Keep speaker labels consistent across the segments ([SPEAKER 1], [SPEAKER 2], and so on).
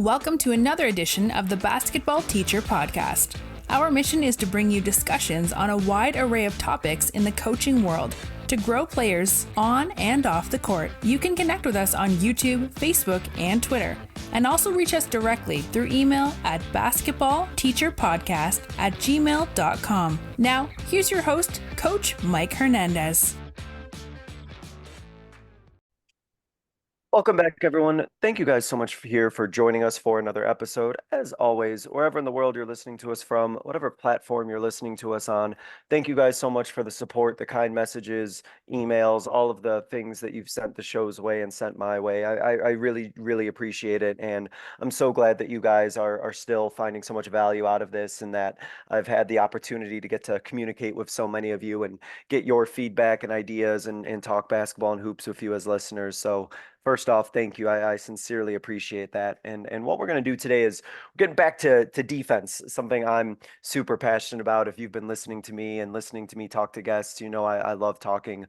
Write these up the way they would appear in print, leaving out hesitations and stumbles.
[SPEAKER 1] Welcome to another edition of the Basketball Teacher Podcast. Our mission is to bring you discussions on a wide array of topics in the coaching world to grow players on and off the court. You can connect with us on YouTube, Facebook, and Twitter, and also reach us directly through email at basketballteacherpodcast@gmail.com. Now, here's your host, Coach Mike Hernandez.
[SPEAKER 2] Welcome back, everyone. Thank you guys so much for joining us for another episode. As always, wherever in the world you're listening to us from, whatever platform you're listening to us on, thank you guys so much for the support, the kind messages, emails, all of the things that you've sent the show's way and sent my way. I really, really appreciate it. And I'm so glad that you guys are still finding so much value out of this, and that I've had the opportunity to get to communicate with so many of you and get your feedback and ideas and talk basketball and hoops with you as listeners. So first off, thank you. I sincerely appreciate that. And what we're going to do today is getting back to defense, something I'm super passionate about. If you've been listening to me talk to guests, you know I love talking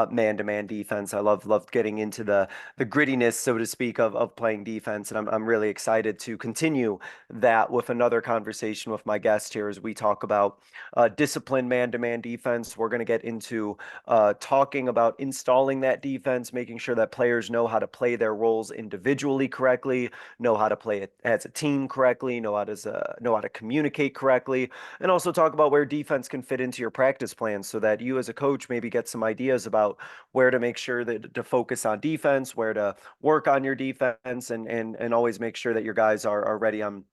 [SPEAKER 2] man-to-man defense. I love getting into the grittiness, so to speak, of playing defense. And I'm really excited to continue that with another conversation with my guest here as we talk about disciplined man-to-man defense. We're going to get into talking about installing that defense, making sure that players know how to play their roles individually correctly, know how to play it as a team correctly, know how to communicate correctly, and also talk about where defense can fit into your practice plans so that you as a coach maybe get some ideas about where to make sure that to focus on defense, where to work on your defense, and always make sure that your guys are ready on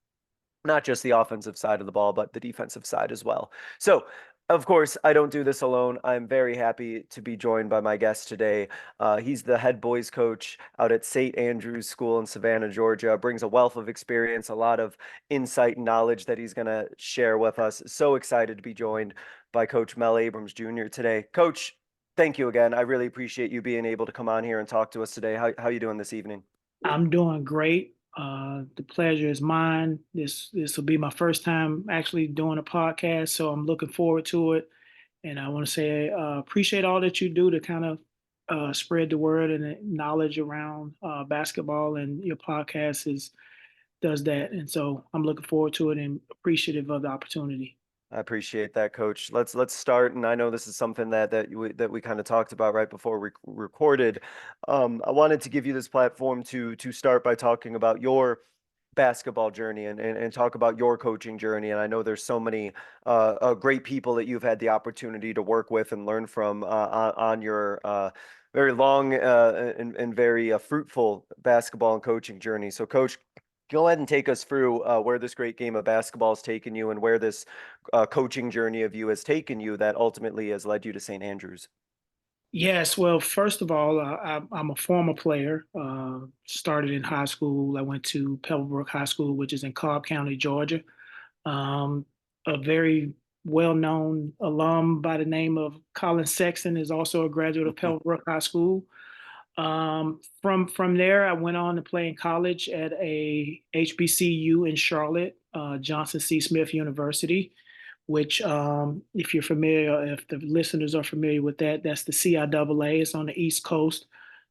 [SPEAKER 2] not just the offensive side of the ball, but the defensive side as well. So, of course, I don't do this alone. I'm very happy to be joined by my guest today. He's the head boys coach out at St. Andrew's School in Savannah, Georgia. Brings a wealth of experience, a lot of insight and knowledge that he's going to share with us. So excited to be joined by Coach Mel Abrams Jr. today. Coach, thank you again. I really appreciate you being able to come on here and talk to us today. How you doing this evening?
[SPEAKER 3] I'm doing great. The pleasure is mine. This will be my first time actually doing a podcast, so I'm looking forward to it. And I want to say appreciate all that you do to kind of spread the word and the knowledge around basketball, and your podcast does that. And so I'm looking forward to it and appreciative of the opportunity.
[SPEAKER 2] I appreciate that, Coach. Let's start, and I know this is something that we kind of talked about right before we recorded. I wanted to give you this platform to start by talking about your basketball journey and talk about your coaching journey. And I know there's so many great people that you've had the opportunity to work with and learn from on your very long and very fruitful basketball and coaching journey. So, Coach, go ahead and take us through where this great game of basketball has taken you and where this coaching journey of you has taken you that ultimately has led you to St. Andrews.
[SPEAKER 3] Yes, well, first of all, I'm a former player. Started in high school. I went to Pebblebrook High School, which is in Cobb County, Georgia. A very well-known alum by the name of Colin Sexton is also a graduate of Pebblebrook High School. From there, I went on to play in college at a HBCU in Charlotte, Johnson C. Smith University, which, if you're familiar, if the listeners are familiar with that, that's the CIAA. It's on the East Coast.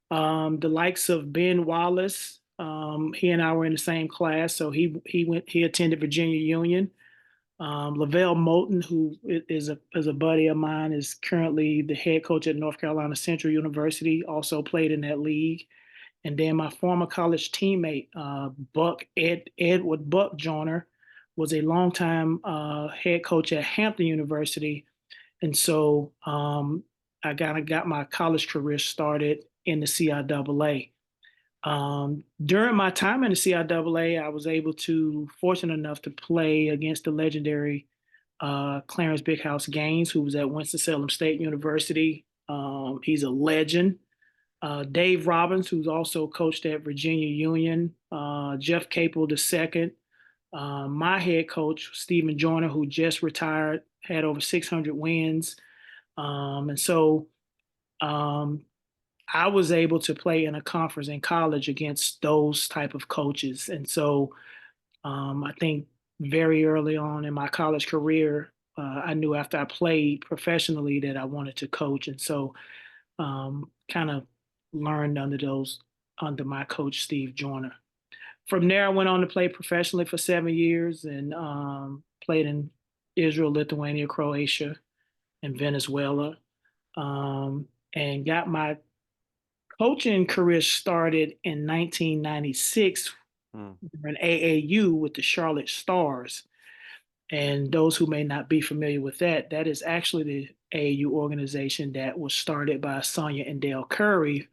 [SPEAKER 3] The likes of Ben Wallace, he and I were in the same class, so he attended Virginia Union. Lavelle Moulton, who is a buddy of mine, is currently the head coach at North Carolina Central University, also played in that league. And then my former college teammate, Edward Buck Joyner, was a longtime head coach at Hampton University. And so I got my college career started in the CIAA. During my time in the CIAA, I was fortunate enough to play against the legendary Clarence Big House Gaines, who was at Winston-Salem State University. He's a legend. Dave Robbins, who's also coached at Virginia Union. Jeff Capel II. My head coach, Stephen Joyner, who just retired, had over 600 wins. And so I was able to play in a conference in college against those type of coaches. And so I think very early on in my college career, I knew after I played professionally that I wanted to coach. And so kind of learned under my coach, Steve Joyner. From there, I went on to play professionally for 7 years and played in Israel, Lithuania, Croatia, and Venezuela. And got my coaching career started in 1996 during AAU with the Charlotte Stars. And those who may not be familiar with that, that is actually the AAU organization that was started by Sonia and Dale Curry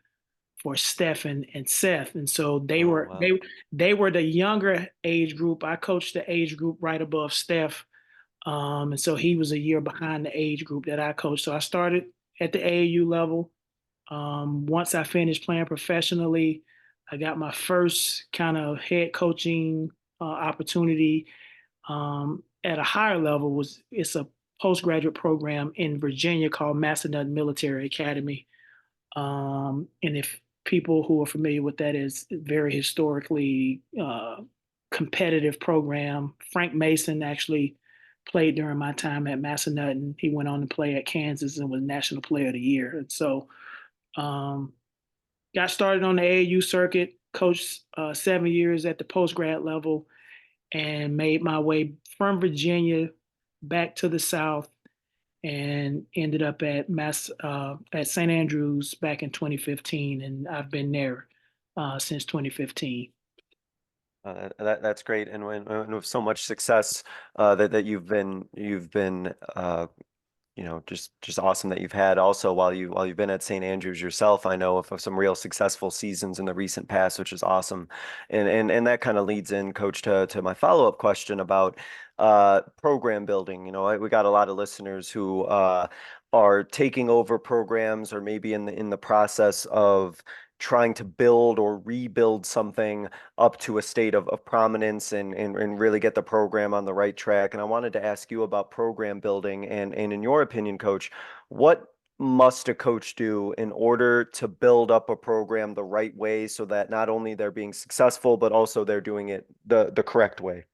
[SPEAKER 3] for Stephen and Seth. And so they
[SPEAKER 2] Oh,
[SPEAKER 3] were
[SPEAKER 2] wow.
[SPEAKER 3] they were the younger age group. I coached the age group right above Steph. And so he was a year behind the age group that I coached. So I started at the AAU level. Once I finished playing professionally, I got my first kind of head coaching opportunity at a higher level. It's a postgraduate program in Virginia called Massanutten Military Academy. And if people who are familiar with that, is very historically competitive program. Frank Mason actually played during my time at Massanutten. He went on to play at Kansas and was National Player of the Year. And so um, got started on the AAU circuit, coached 7 years at the post grad level, and made my way from Virginia back to the South and ended up at St. Andrews back in 2015, and I've been there since 2015.
[SPEAKER 2] That's great, and when with so much success that you've been just awesome that you've had also while you've been at St. Andrews yourself. I know of some real successful seasons in the recent past, which is awesome, and that kind of leads in, Coach, to my follow-up question about program building. We got a lot of listeners who are taking over programs or maybe in the process of trying to build or rebuild something up to a state of prominence and really get the program on the right track. And I wanted to ask you about program building. And in your opinion, Coach, what must a coach do in order to build up a program the right way so that not only they're being successful, but also they're doing it the correct way?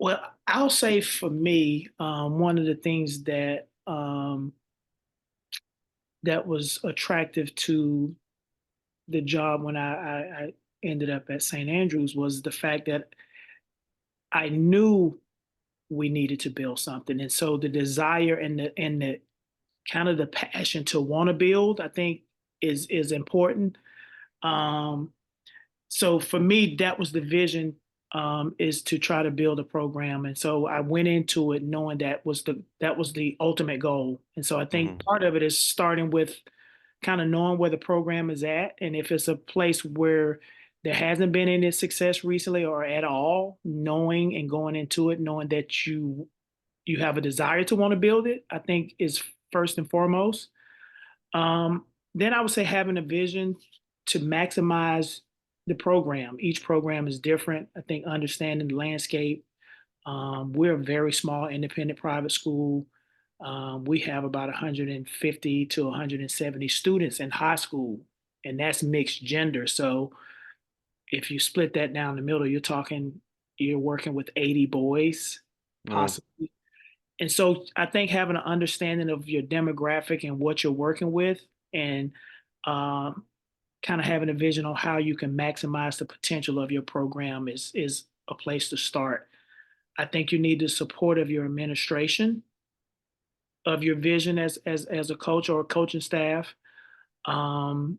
[SPEAKER 3] Well, I'll say for me, one of the things that was attractive to the job when I ended up at St. Andrews was the fact that I knew we needed to build something, and so the desire and the kind of the passion to want to build, I think, is important. Um, so for me, that was the vision, is to try to build a program, and so I went into it knowing that was the ultimate goal. And so I think
[SPEAKER 2] Hmm.
[SPEAKER 3] part of it is starting with kind of knowing where the program is at, and if it's a place where there hasn't been any success recently or at all, knowing and going into it knowing that you have a desire to want to build it, I think is first and foremost. Um, then I would say having a vision to maximize the program. Each program is different. I think understanding the landscape. We're a very small independent private school. We have about 150 to 170 students in high school, and that's mixed gender. So if you split that down the middle, you're working with 80 boys,
[SPEAKER 2] Mm.
[SPEAKER 3] possibly. And so I think having an understanding of your demographic and what you're working with, and um, kind of having a vision on how you can maximize the potential of your program is a place to start. I think you need the support of your administration, of your vision as a coach or a coaching staff. Um,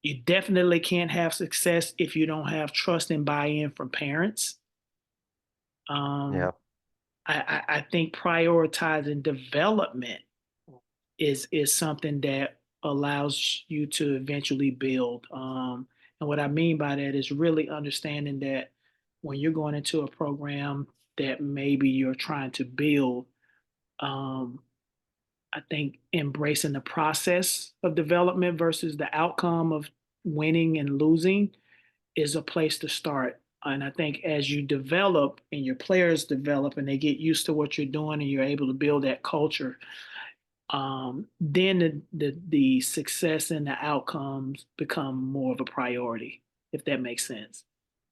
[SPEAKER 3] you definitely can't have success if you don't have trust and buy-in from parents. Um,
[SPEAKER 2] Yeah.
[SPEAKER 3] I think prioritizing development is something that allows you to eventually build. And what I mean by that is really understanding that when you're going into a program that maybe you're trying to build, um, I think embracing the process of development versus the outcome of winning and losing is a place to start. And I think as you develop and your players develop and they get used to what you're doing and you're able to build that culture, then the success and the outcomes become more of a priority, if that makes sense.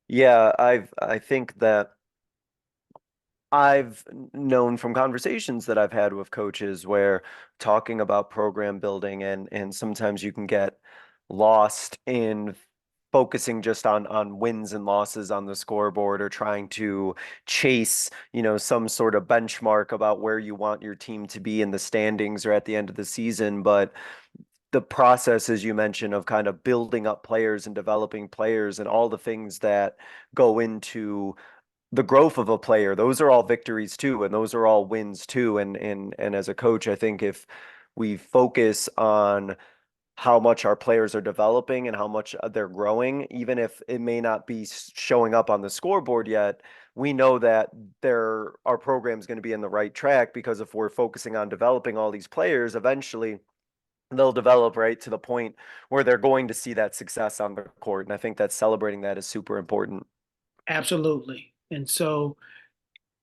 [SPEAKER 2] Yeah, I think that I've known from conversations that I've had with coaches where talking about program building and sometimes you can get lost in focusing just on wins and losses on the scoreboard or trying to chase, some sort of benchmark about where you want your team to be in the standings or at the end of the season. But the process, as you mentioned, of kind of building up players and developing players and all the things that go into the growth of a player, those are all victories too, and those are all wins too. And as a coach, I think if we focus on how much our players are developing and how much they're growing, even if it may not be showing up on the scoreboard yet, we know that our program is going to be in the right track, because if we're focusing on developing all these players, eventually they'll develop right to the point where they're going to see that success on the court. And I think that celebrating that is super important.
[SPEAKER 3] Absolutely. And so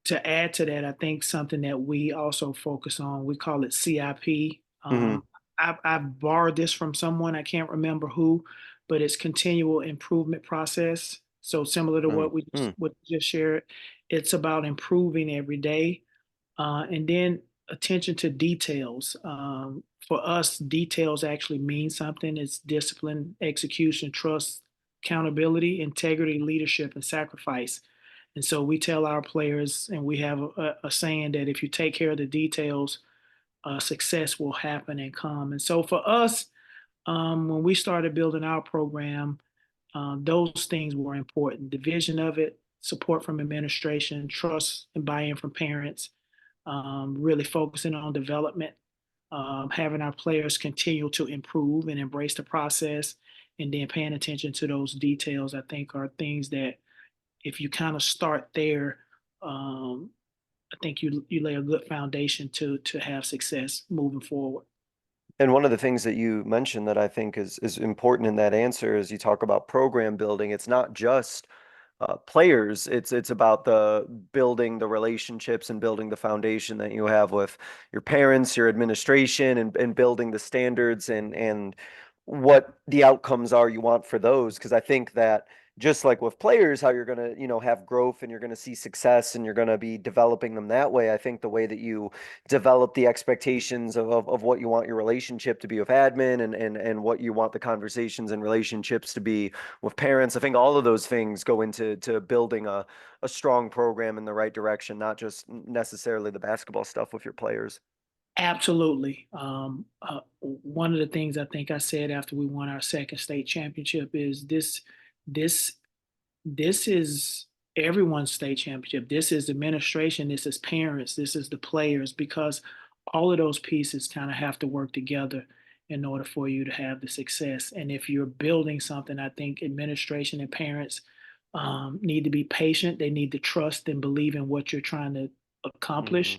[SPEAKER 3] to add to that, I think something that we also focus on, we call it CIP.
[SPEAKER 2] Hmm.
[SPEAKER 3] I've borrowed this from someone, I can't remember who, but it's continual improvement process. So similar to what we
[SPEAKER 2] Mm-hmm.
[SPEAKER 3] just shared, it's about improving every day. And then attention to details. For us, details actually mean something. It's discipline, execution, trust, accountability, integrity, leadership, and sacrifice. And so we tell our players, and we have a saying that if you take care of the details, success will happen and come. And so for us, when we started building our program, those things were important. The vision of it, support from administration, trust and buy-in from parents, really focusing on development, having our players continue to improve and embrace the process, and then paying attention to those details, I think are things that if you kind of start there, I think you lay a good foundation to have success moving forward.
[SPEAKER 2] And one of the things that you mentioned that I think is important in that answer is you talk about program building. It's not just players. It's about the building the relationships and building the foundation that you have with your parents, your administration, and building the standards and what the outcomes are you want for those. Because I think that just like with players, how you're gonna, have growth and you're gonna see success and you're gonna be developing them that way. I think the way that you develop the expectations of what you want your relationship to be with admin and what you want the conversations and relationships to be with parents. I think all of those things go into building a strong program in the right direction, not just necessarily the basketball stuff with your players.
[SPEAKER 3] Absolutely. One of the things I think I said after we won our second state championship is this this is everyone's state championship. This is administration, this is parents, this is the players, because all of those pieces kind of have to work together in order for you to have the success. And if you're building something, I think administration and parents need to be patient. They need to trust and believe in what you're trying to accomplish.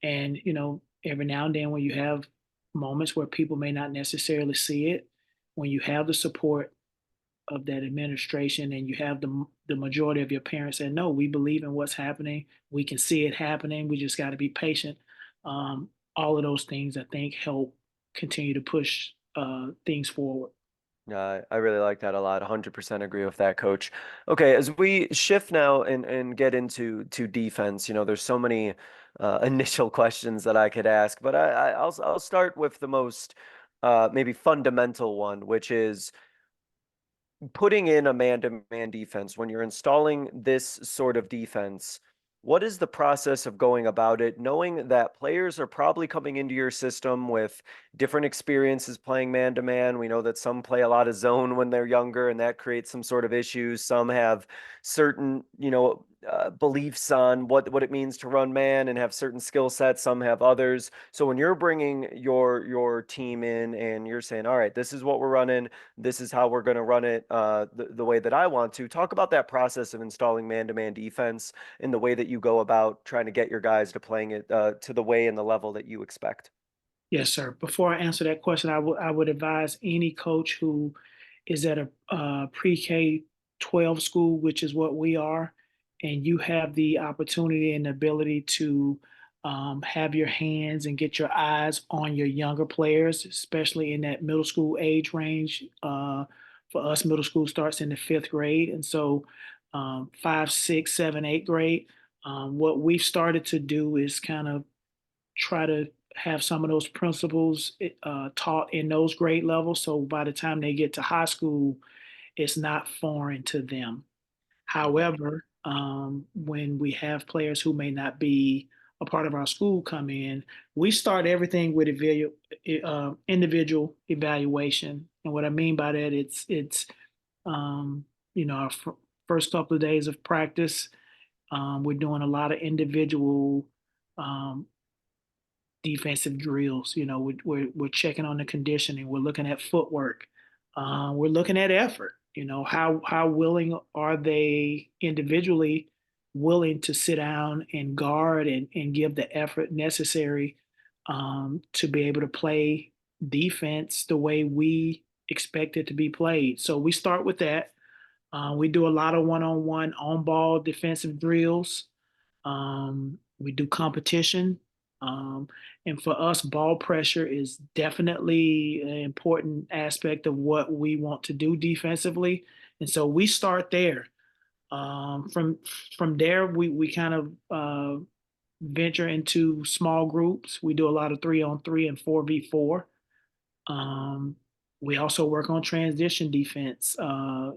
[SPEAKER 2] Hmm.
[SPEAKER 3] And, every now and then when you have moments where people may not necessarily see it, when you have the support of that administration and you have the majority of your parents saying, no, we believe in what's happening. We can see it happening. We just got to be patient. All of those things, I think, help continue to push things forward.
[SPEAKER 2] Yeah, I really like that a lot. 100% agree with that, coach. Okay, as we shift now and get into defense, there's so many initial questions that I could ask, but I'll start with the most maybe fundamental one, which is putting in a man-to-man defense. When you're installing this sort of defense, what is the process of going about it, knowing that players are probably coming into your system with different experiences playing man-to-man? We know that some play a lot of zone when they're younger, and that creates some sort of issues. Some have certain, beliefs on what it means to run man and have certain skill sets. Some have others. So when you're bringing your team in and you're saying, all right, this is what we're running, this is how we're going to run it the way that I want to. Talk about that process of installing man-to-man defense and the way that you go about trying to get your guys to playing it to the way and the level that you expect.
[SPEAKER 3] Yes, sir. Before I answer that question, I would advise any coach who is at a pre-K 12 school, which is what we are, and you have the opportunity and ability to have your hands and get your eyes on your younger players, especially in that middle school age range. For us, middle school starts in the fifth grade, and so five, six, seven, eighth grade. What we've started to do is kind of try to have some of those principles taught in those grade levels. So by the time they get to high school, it's not foreign to them.
[SPEAKER 2] Mhm.
[SPEAKER 3] However, when we have players who may not be a part of our school come in, we start everything with individual evaluation. And what I mean by that, it's um, our first couple of days of practice, we're doing a lot of individual um, defensive drills. We're checking on the conditioning. We're looking at footwork. We're looking at effort. How willing are they individually willing to sit down and guard and give the effort necessary to be able to play defense the way we expect it to be played. So we start with that. We do a lot of one-on-one on-ball defensive drills. We do competition. Um, and for us, ball pressure is definitely an important aspect of what we want to do defensively. And so we start there. From there, we kind of venture into small groups. We do a lot of 3-on-3 and 4v4. Um, we also work on transition defense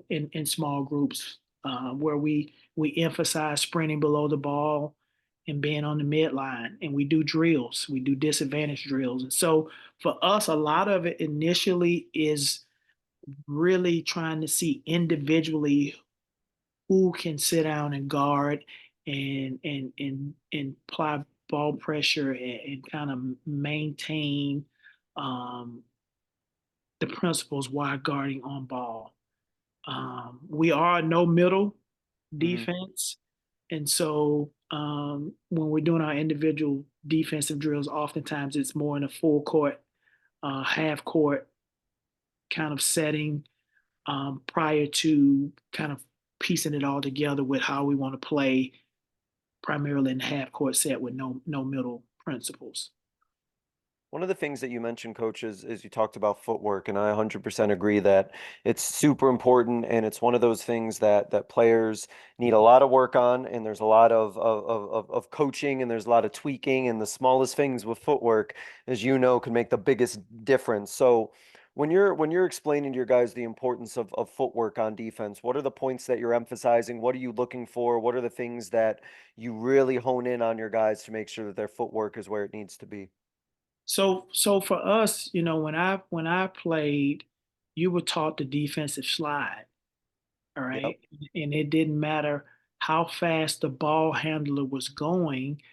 [SPEAKER 3] in small groups where we emphasize sprinting below the ball and being on the midline. And we do drills. We do disadvantage drills. And so for us, a lot of it initially is really trying to see individually who can sit down and guard and apply ball pressure and kind of maintain um, the principles while guarding on ball. We are a no middle
[SPEAKER 2] Mhm.
[SPEAKER 3] defense. And so when we're doing our individual defensive drills, oftentimes it's more in a full court, half court kind of setting prior to kind of piecing it all together with how we want to play primarily in the half court set with no middle principles.
[SPEAKER 2] One of the things that you mentioned, coach, is you talked about footwork, and I 100% agree that it's super important, and it's one of those things that players need a lot of work on, and there's a lot of coaching, and there's a lot of tweaking, and the smallest things with footwork, as you know, can make the biggest difference. So when you're explaining to your guys the importance of footwork on defense, what are the points that you're emphasizing? What are you looking for? What are the things that you really hone in on your guys to make sure that their footwork is where it needs to be?
[SPEAKER 3] So for us, when I played, you were taught the defensive slide, all
[SPEAKER 2] Yep.
[SPEAKER 3] right? And it didn't matter how fast the ball handler was going,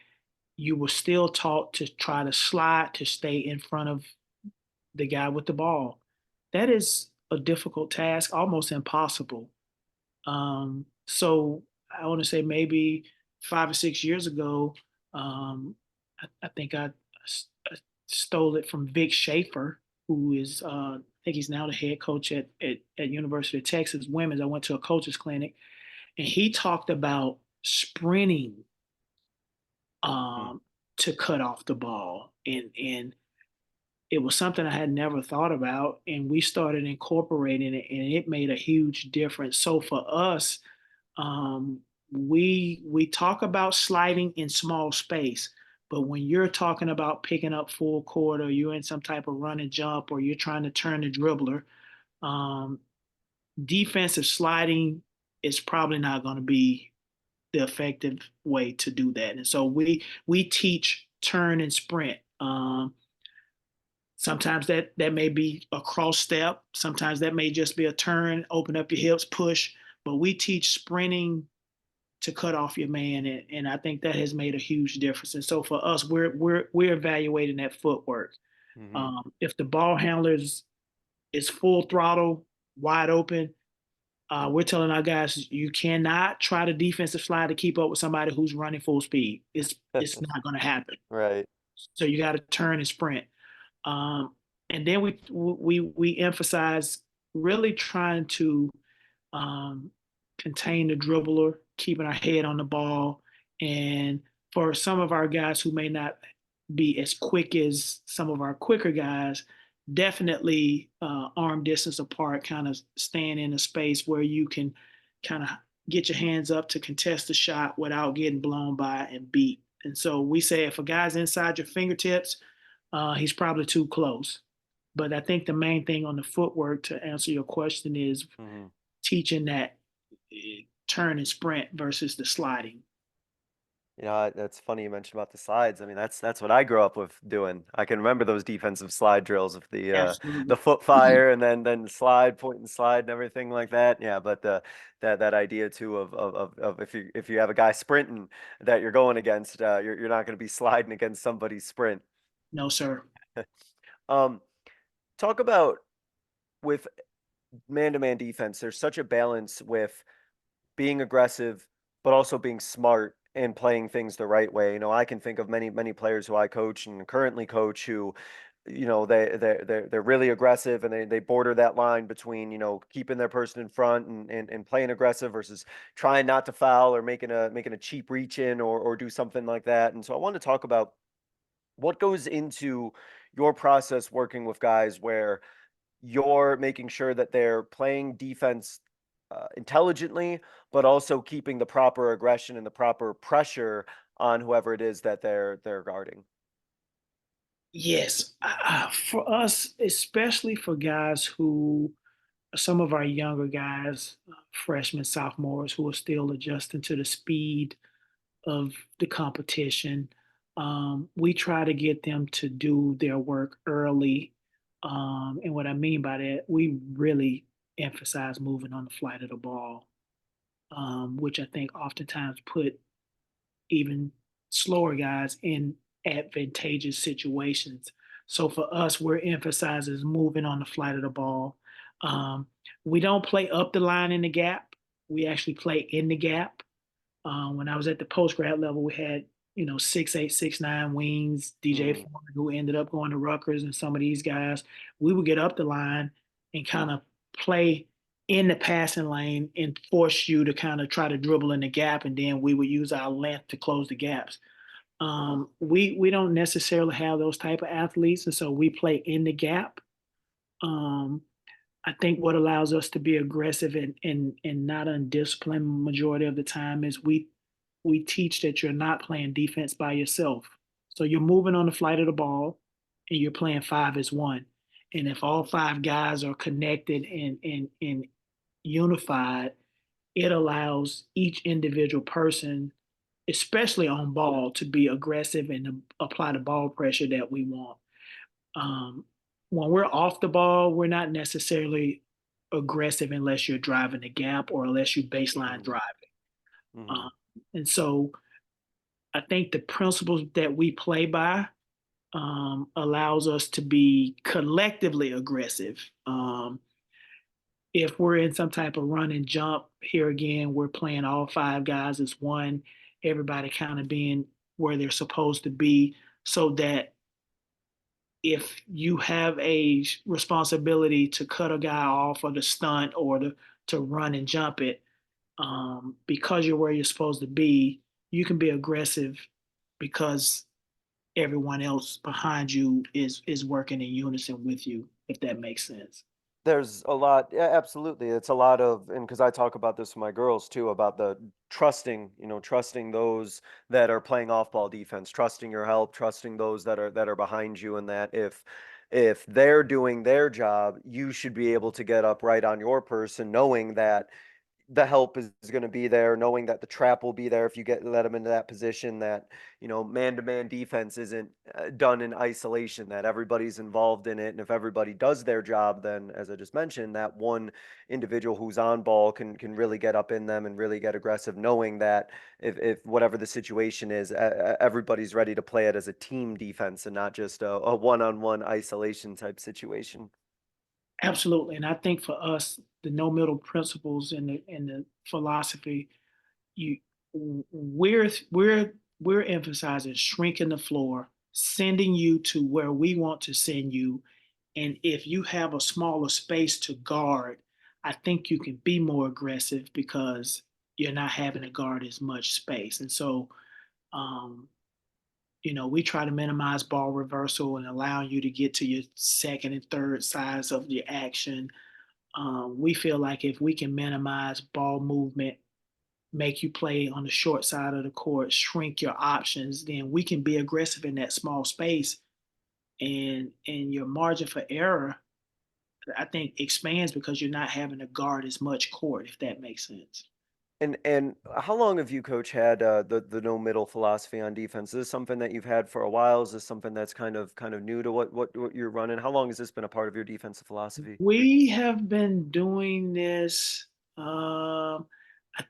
[SPEAKER 3] you were still taught to try to slide to stay in front of the guy with the ball. That is a difficult task, almost impossible. So I want to say maybe 5 or 6 years ago, I think I stole it from Vic Schaefer, who is I think he's now the head coach at University of Texas Women's. I went to a coach's clinic, and he talked about sprinting
[SPEAKER 2] Mm.
[SPEAKER 3] um, to cut off the ball, and it was something I had never thought about, and we started incorporating it, and it made a huge difference. So for us, we talk about sliding in small space, but when you're talking about picking up full court, or you're in some type of run and jump, or you're trying to turn the dribbler, um, defensive sliding is probably not going to be the effective way to do that. And so we teach turn and sprint. Sometimes that may be a cross step. Sometimes that may just be a turn, open up your hips, push. But we teach sprinting to cut off your man, and I think that has made a huge difference. And so for us, we're evaluating that footwork.
[SPEAKER 2] Mhm.
[SPEAKER 3] If the ball handler is full throttle, wide open, we're telling our guys you cannot try to defensive slide to keep up with somebody who's running full speed. It's not going to happen.
[SPEAKER 2] Right.
[SPEAKER 3] So you got to turn and sprint. Um, and then we emphasize really trying to um, contain the dribbler, keeping our head on the ball. And for some of our guys who may not be as quick as some of our quicker guys, definitely arm distance apart, kind of staying in a space where you can kind of get your hands up to contest the shot without getting blown by and beat. And so we say if a guy's inside your fingertips, he's probably too close. But I think the main thing on the footwork, to answer your question, is
[SPEAKER 2] Mhm.
[SPEAKER 3] teaching that turn and sprint versus the sliding.
[SPEAKER 2] That's funny you mentioned about the slides. I mean, that's what I grew up with doing. I can remember those defensive slide drills with the
[SPEAKER 3] Absolutely.
[SPEAKER 2] foot fire and then the slide, point and slide and everything like that. Yeah, but that idea too of if you have a guy sprinting that you're going against, you're not going to be sliding against somebody's sprint.
[SPEAKER 3] No, sir.
[SPEAKER 2] Um, talk about with man-to-man defense. There's such a balance with being aggressive, but also being smart and playing things the right way. I can think of many players who I coach and currently coach who, they're really aggressive and they border that line between, keeping their person in front and playing aggressive versus trying not to foul or making a cheap reach in or do something like that. And so I want to talk about what goes into your process working with guys where you're making sure that they're playing defense intelligently, but also keeping the proper aggression and the proper pressure on whoever it is that they're guarding.
[SPEAKER 3] Yes. For us, especially for guys who, some of our younger guys, freshmen, sophomores, who are still adjusting to the speed of the competition, we try to get them to do their work early. And what I mean by that, we really emphasize moving on the flight of the ball, which I think oftentimes put even slower guys in advantageous situations. So for us, we're emphasizing moving on the flight of the ball. Um, we don't play up the line in the gap. We actually play in the gap. When I was at the post grad level, we had 6'8", 6'9" wings. DJ
[SPEAKER 2] Mm,
[SPEAKER 3] Foreman, who ended up going to Rutgers, and some of these guys, we would get up the line and kind of play in the passing lane and force you to kind of try to dribble in the gap, and then we would use our length to close the gaps. We don't necessarily have those type of athletes, and so we play in the gap. Um, I think what allows us to be aggressive and not undisciplined majority of the time is we teach that you're not playing defense by yourself. So you're moving on the flight of the ball and you're playing 5 as 1. And if all 5 guys are connected and unified, it allows each individual person, especially on ball, to be aggressive and to apply the ball pressure that we want. Um, when we're off the ball, we're not necessarily aggressive unless you're driving the gap or unless you baseline
[SPEAKER 2] mm,
[SPEAKER 3] driving.
[SPEAKER 2] mm.
[SPEAKER 3] Um, and so I think the principles that we play by allows us to be collectively aggressive. If we're in some type of run and jump, here again, we're playing all 5 guys as one, everybody kind of being where they're supposed to be, so that if you have a responsibility to cut a guy off or to stunt or to run and jump it, because you're where you're supposed to be, you can be aggressive because everyone else behind you is working in unison with you, if that makes sense.
[SPEAKER 2] There's a lot, yeah, absolutely. It's a lot of, and because I talk about this with my girls too, about the trusting those that are playing off-ball defense, trusting your help, trusting those that are behind you, and that if they're doing their job, you should be able to get up right on your person, knowing that the help is going to be there, knowing that the trap will be there if you let them into that position, that man-to-man defense isn't done in isolation, that everybody's involved in it, and if everybody does their job, then as I just mentioned, that one individual who's on ball can really get up in them and really get aggressive, knowing that if whatever the situation is, everybody's ready to play it as a team defense and not just a one-on-one isolation type situation.
[SPEAKER 3] Absolutely, and I think for us, the no middle principles and the philosophy, you we're emphasizing shrinking the floor, sending you to where we want to send you, and if you have a smaller space to guard, I think you can be more aggressive because you're not having to guard as much space. And so, um, we try to minimize ball reversal and allowing you to get to your second and third sides of your action. We feel like if we can minimize ball movement, make you play on the short side of the court, shrink your options, then we can be aggressive in that small space, and your margin for error I think expands because you're not having to guard as much court, if that makes sense.
[SPEAKER 2] And how long have you, coach, had the no middle philosophy on defense? Is this something that you've had for a while? Is this something that's kind of new to what you're running? How long has this been a part of your defensive philosophy?
[SPEAKER 3] We have been doing this. I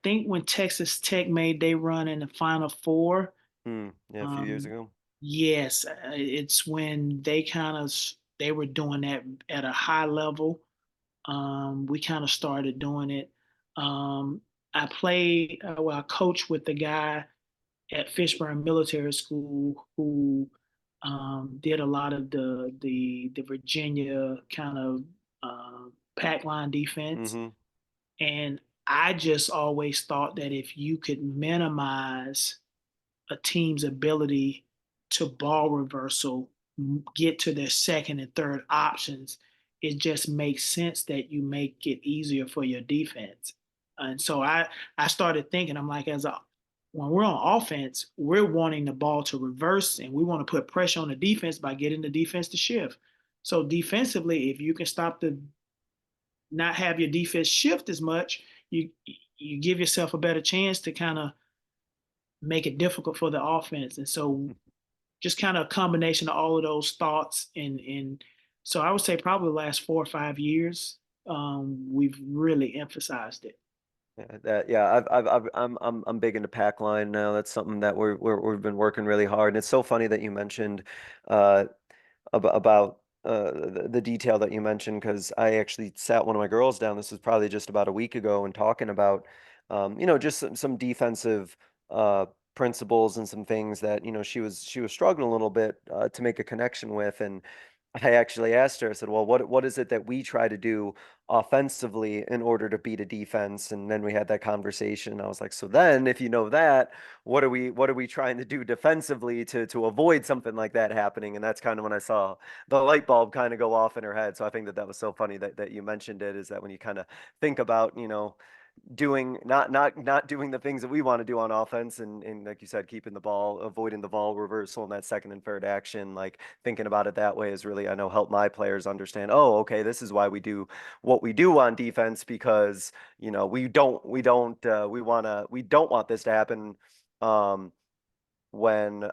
[SPEAKER 3] think when Texas Tech made they run in the Final Four.
[SPEAKER 2] Yeah, a few years
[SPEAKER 3] Um,
[SPEAKER 2] ago.
[SPEAKER 3] yes, it's when they were doing that at a high level. We kind of started doing it. Um, I coached with the guy at Fishburne Military School who did a lot of the Virginia kind of pack line defense.
[SPEAKER 2] Mm-hmm.
[SPEAKER 3] And I just always thought that if you could minimize a team's ability to ball reversal, get to their second and third options, it just makes sense that you make it easier for your defense. And so I started thinking, I'm like, when we're on offense, we're wanting the ball to reverse and we want to put pressure on the defense by getting the defense to shift. So defensively, if you can stop the not have your defense shift as much, you give yourself a better chance to kind of make it difficult for the offense. And so just kind of a combination of all of those thoughts and so I would say probably the last 4 or 5 years, we've really emphasized it.
[SPEAKER 2] Yeah, I'm big into pack line now. That's something that we've been working really hard. And it's so funny that you mentioned uh, about the detail that you mentioned because I actually sat one of my girls down. This was probably just about a week ago, and talking about just some defensive uh, principles and some things that she was struggling a little bit to make a connection with. And I actually asked her, I said, well, what is it that we try to do offensively in order to beat a defense? And then we had that conversation. I was like, so then if you know that, what are we trying to do defensively to avoid something like that happening? And that's kind of when I saw the light bulb kind of go off in her head. So I think that was so funny that you mentioned it, is that when you kind of think about, doing not doing the things that we want to do on offense, and like you said, keeping the ball, avoiding the ball reversal and that second and third action, like thinking about it that way is really, I know, help my players understand, oh, okay, this is why we do what we do on defense, because we don't want this to happen um when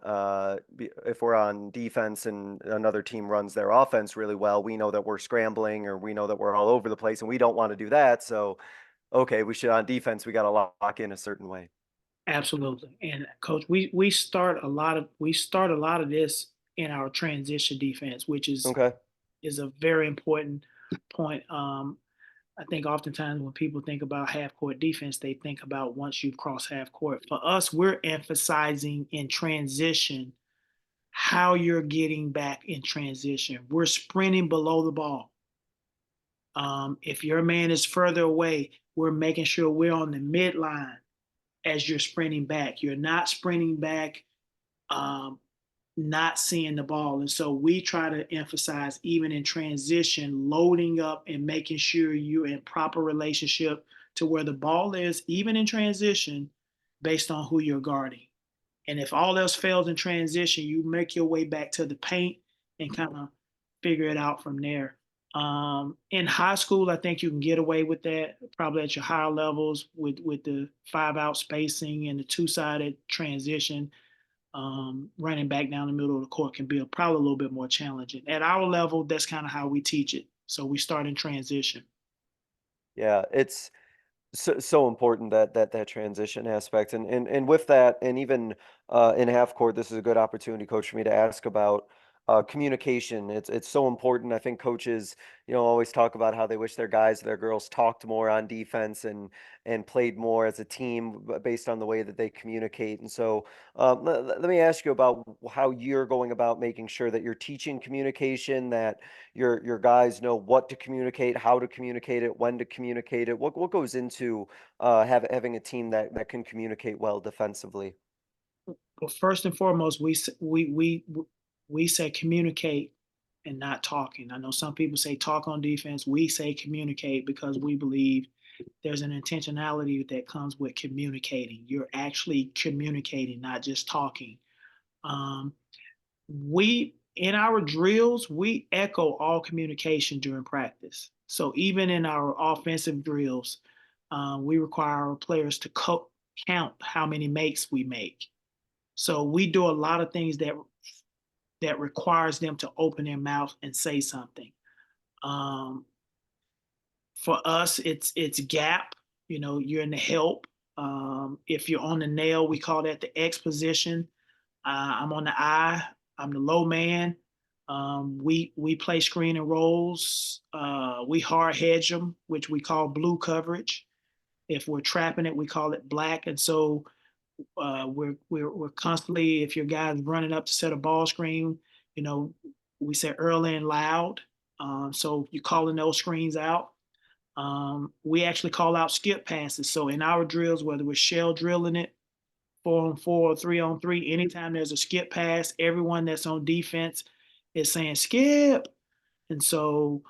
[SPEAKER 2] if we're on defense and another team runs their offense really well, we know that we're scrambling, or we know that we're all over the place, and we don't want to do that. So okay, we should, on defense, we got to lock in a certain way.
[SPEAKER 3] Absolutely. And coach, we start a lot of this in our transition defense, which is
[SPEAKER 2] Okay.
[SPEAKER 3] is a very important point. I think oftentimes when people think about half court defense, they think about once you've crossed half court. For us, we're emphasizing in transition how you're getting back in transition. We're sprinting below the ball. If your man is further away, we're making sure we're on the midline as you're sprinting back. You're not sprinting back, um, not seeing the ball. And so we try to emphasize, even in transition, loading up and making sure you're in proper relationship to where the ball is, even in transition, based on who you're guarding. And if all else fails in transition, you make your way back to the paint and kind of figure it out from there. In high school, I think you can get away with that, probably at your higher levels with the 5-out spacing and the two-sided transition. Running back down the middle of the court can be probably a little bit more challenging. At our level, that's kind of how we teach it. So we start in transition.
[SPEAKER 2] Yeah, it's so important that transition aspect, and with that, and even in half court, this is a good opportunity, coach, for me to ask about communication. It's so important. I think coaches, always talk about how they wish their guys, their girls talked more on defense and played more as a team based on the way that they communicate. And so let me ask you about how you're going about making sure that you're teaching communication, that your guys know what to communicate, how to communicate it, when to communicate it. What goes into having a team that can communicate well defensively?
[SPEAKER 3] Well, first and foremost, we say communicate and not talking. I know some people say talk on defense. We say communicate because we believe there's an intentionality that comes with communicating. You're actually communicating, not just talking. Um, we In our drills, we echo all communication during practice. So even in our offensive drills, we require our players to count how many makes we make. So we do a lot of things that requires them to open their mouth and say something. Um, for us, it's gap. You know, you're in the help. If you're on the nail, we call that the X position. I'm on the I. I'm the low man. We play screen and rolls. We hard hedge them, which we call blue coverage. If we're trapping it, we call it black. And so we're constantly, if your guy's running up to set a ball screen, you know, we say early and loud. So you're calling those screens out. We actually call out skip passes. So in our drills, whether we're shell drilling it, 4-on-4 or 3-on-3, anytime there's a skip pass, everyone that's on defense is saying skip. And so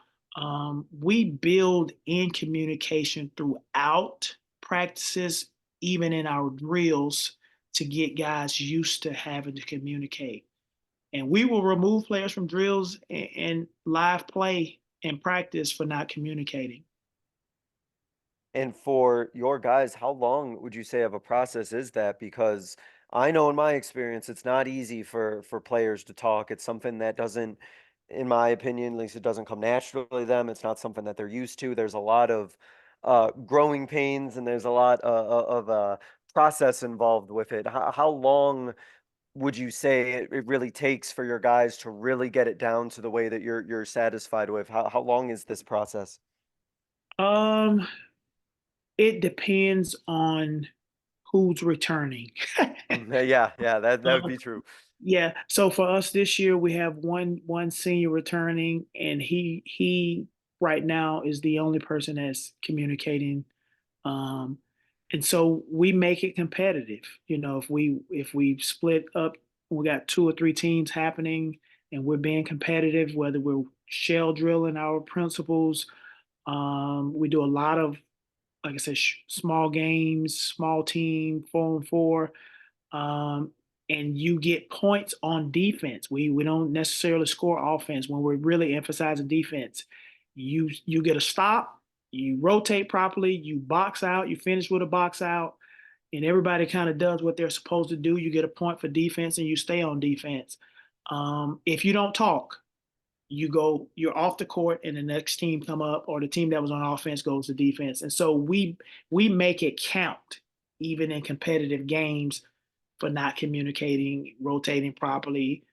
[SPEAKER 3] we build in communication throughout practices, even in our drills, to get guys used to having to communicate. And we will remove players from drills and live play and practice for not communicating.
[SPEAKER 2] And for your guys, how long would you say of a process is that? Because I know in my experience, it's not easy for players to talk. It's something that doesn't, in my opinion, at least it doesn't come naturally to them. It's not something that they're used to. There's a lot of growing pains and there's a lot of process involved with it. How long would you say it really takes for your guys to really get it down to the way that you're satisfied with? How long is this process?
[SPEAKER 3] Um, it depends on who's returning.
[SPEAKER 2] Yeah, yeah, that would
[SPEAKER 3] Um,
[SPEAKER 2] be true.
[SPEAKER 3] yeah. So for us this year, we have one senior returning, and he right now is the only person that's communicating. Um, and so we make it competitive. You know, if we split up, we got 2 or 3 teams happening, and we're being competitive. Whether we're shell drilling our principles, we do a lot of, like I said, small games, small team, 4-on-4, um, and you get points on defense. We don't necessarily score offense when we're really emphasizing defense. You get a stop, you rotate properly, you box out, you finish with a box out, and everybody kind of does what they're supposed to do. You get a point for defense, and you stay on defense. If you don't talk, you're off the court, and the next team come up, or the team that was on offense goes to defense. And so we make it count even in competitive games for not communicating, rotating properly,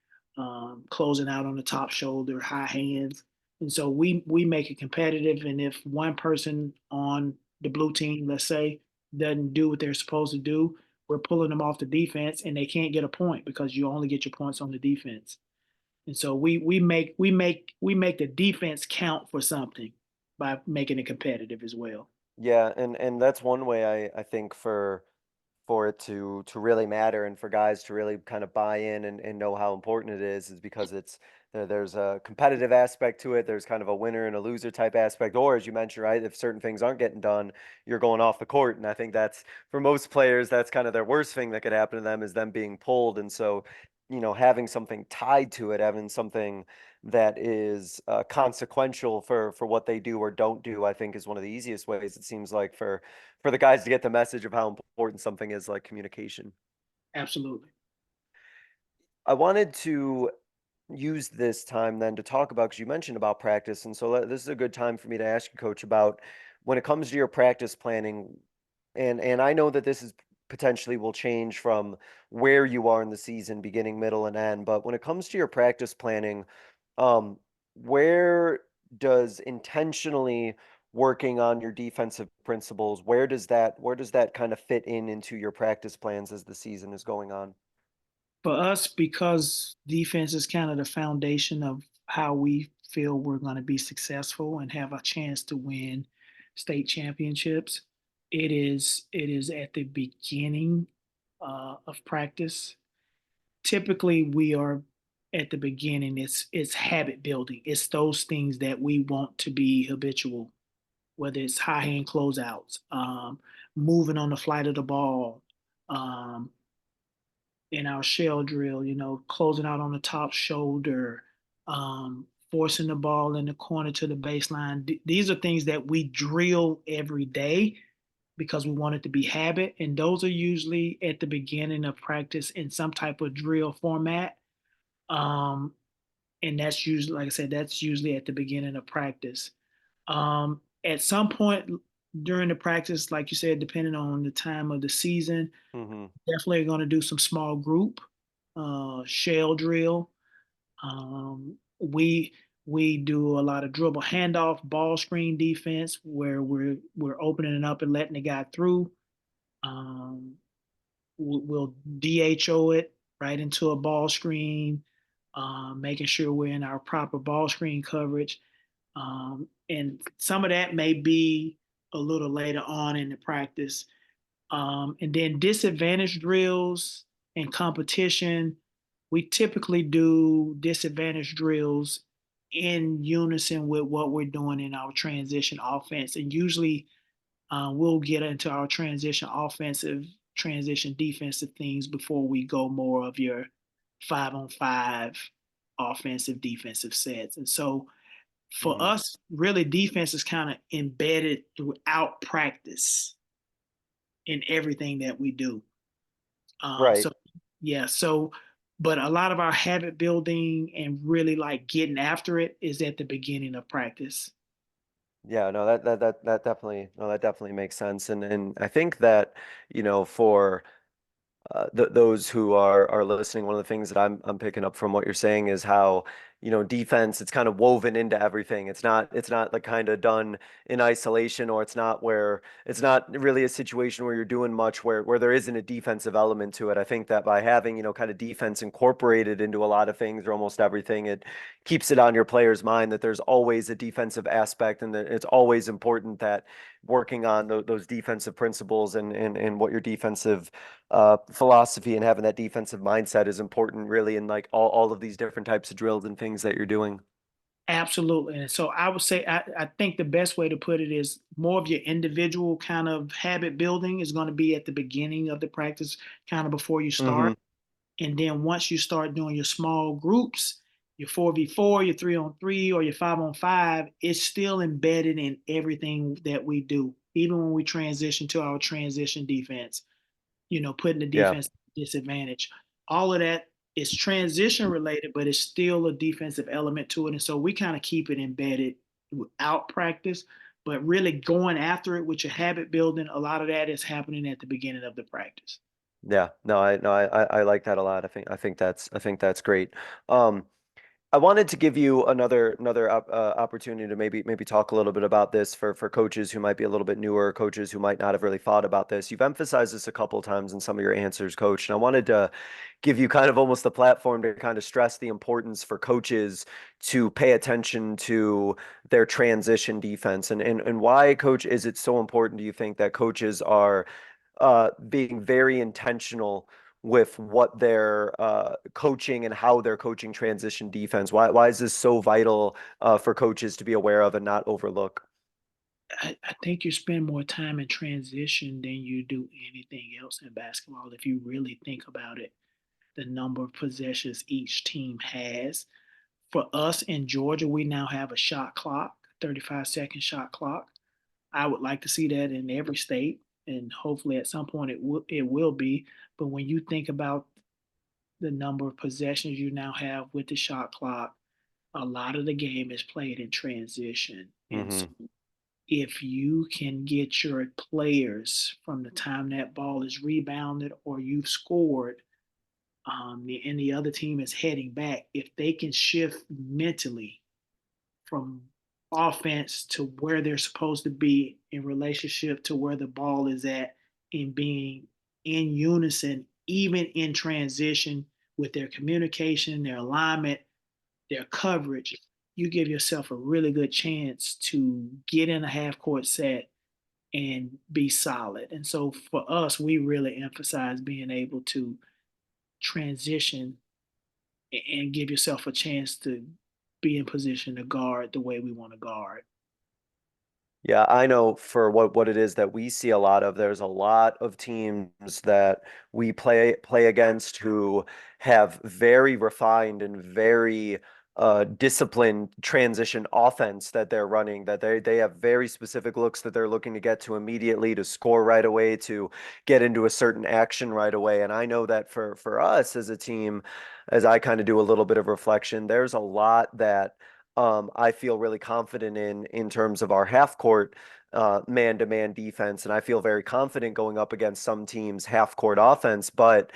[SPEAKER 3] closing out on the top shoulder, high hands. And so we make it competitive. And if one person on the blue team, let's say, doesn't do what they're supposed to do, we're pulling them off the defense, and they can't get a point because you only get your points on the defense. And so we make the defense count for something by making it competitive as well.
[SPEAKER 2] Yeah, and that's one way I think for it to really matter and for guys to really kind of buy in and know how important it is because there's a competitive aspect to it. There's kind of a winner and a loser type aspect, or as you mentioned, right, if certain things aren't getting done, you're going off the court. And I think that's for most players, that's kind of their worst thing that could happen to them is them being pulled. And so, having something tied to it, having something that is consequential for what they do or don't do, I think is one of the easiest ways it seems like for the guys to get the message of how important something is like communication.
[SPEAKER 3] Absolutely.
[SPEAKER 2] I wanted to use this time then to talk about because you mentioned about practice, and so this is a good time for me to ask you, Coach, about when it comes to your practice planning, and I know that this is potentially will change from where you are in the season, beginning, middle, and end, but when it comes to your practice planning, um, where does intentionally working on your defensive principles, where does that kind of fit into your practice plans as the season is going on?
[SPEAKER 3] For us, because defense is kind of the foundation of how we feel we're going to be successful and have a chance to win state championships, it is at the beginning of practice. Typically, we are at the beginning. It's habit building. It's those things that we want to be habitual, whether it's high hand closeouts, moving on the flight of the ball, um, in our shell drill, closing out on the top shoulder, forcing the ball in the corner to the baseline. These are things that we drill every day because we want it to be habit. And those are usually at the beginning of practice in some type of drill format. Um, and that's usually, like I said, that's usually at the beginning of practice. At some point during the practice, like you said, depending on the time of the season,
[SPEAKER 2] Mm-hmm.
[SPEAKER 3] definitely going to do some small group, shell drill. We do a lot of dribble handoff, ball screen defense, where we're opening it up and letting the guy through. Um, we'll DHO it right into a ball screen, making sure we're in our proper ball screen coverage. And some of that may be a little later on in the practice. And then disadvantage drills and competition, we typically do disadvantage drills in unison with what we're doing in our transition offense. And usually we'll get into our transition offensive, transition defensive things before we go more of your 5-on-5 offensive defensive sets. And so for
[SPEAKER 2] Mm-hmm.
[SPEAKER 3] us, really defense is kind of embedded throughout practice in everything that we do.
[SPEAKER 2] Right.
[SPEAKER 3] So yeah, so but a lot of our habit building and really like getting after it is at the beginning of practice.
[SPEAKER 2] Yeah, no, that definitely, no, that definitely makes sense. And I think that, for those who are listening, one of the things that I'm picking up from what you're saying is how, defense, it's kind of woven into everything. It's not like kind of done in isolation, or it's not really a situation where you're doing much where there isn't a defensive element to it. I think that by having, kind of defense incorporated into a lot of things or almost everything, it keeps it on your player's mind that there's always a defensive aspect, and that it's always important that working on those defensive principles and what your defensive philosophy and having that defensive mindset is important really in like all of these different types of drills and things that you're doing.
[SPEAKER 3] Absolutely. And so I would say I think the best way to put it is more of your individual kind of habit building is going to be at the beginning of the practice, kind of before you
[SPEAKER 2] Hmm.
[SPEAKER 3] start. And then once you start doing your small groups, your 4v4, your 3-on-3, or your 5-on-5, it's still embedded in everything that we do, even when we transition to our transition defense, putting the
[SPEAKER 2] Yeah.
[SPEAKER 3] defense at disadvantage. All of that is transition related, but it's still a defensive element to it. And so we kind of keep it embedded without practice, but really going after it with your habit building, a lot of that is happening at the beginning of the practice.
[SPEAKER 2] Yeah. No, I like that a lot. I think that's great. Um, I wanted to give you another opportunity to maybe talk a little bit about this for coaches who might be a little bit newer, coaches who might not have really thought about this. You've emphasized this a couple of times in some of your answers, Coach, and I wanted to give you kind of almost the platform to kind of stress the importance for coaches to pay attention to their transition defense, and why, Coach, is it so important, do you think, that coaches are being very intentional with what they're coaching and how they're coaching transition defense? Why is this so vital for coaches to be aware of and not overlook?
[SPEAKER 3] I think you spend more time in transition than you do anything else in basketball. If you really think about it, the number of possessions each team has. For us in Georgia, we now have a shot clock, 35-second shot clock. I would like to see that in every state, and hopefully at some point it will be. But when you think about the number of possessions you now have with the shot clock, a lot of the game is played in transition. And so
[SPEAKER 2] Hmm.
[SPEAKER 3] if you can get your players from the time that ball is rebounded or you've scored, and the other team is heading back, if they can shift mentally from offense to where they're supposed to be in relationship to where the ball is at and being in unison, even in transition with their communication, their alignment, their coverage, you give yourself a really good chance to get in a half court set and be solid. And so for us, we really emphasize being able to transition and give yourself a chance to be in position to guard the way we want to guard.
[SPEAKER 2] Yeah, I know for what it is that we see a lot of, there's a lot of teams that we play against who have very refined and very disciplined transition offense that they're running, that they have very specific looks that they're looking to get to immediately, to score right away, to get into a certain action right away. And I know that for us as a team, as I kind of do a little bit of reflection, there's a lot that I feel really confident in terms of our half court man-to-man defense, and I feel very confident going up against some teams' half court offense. But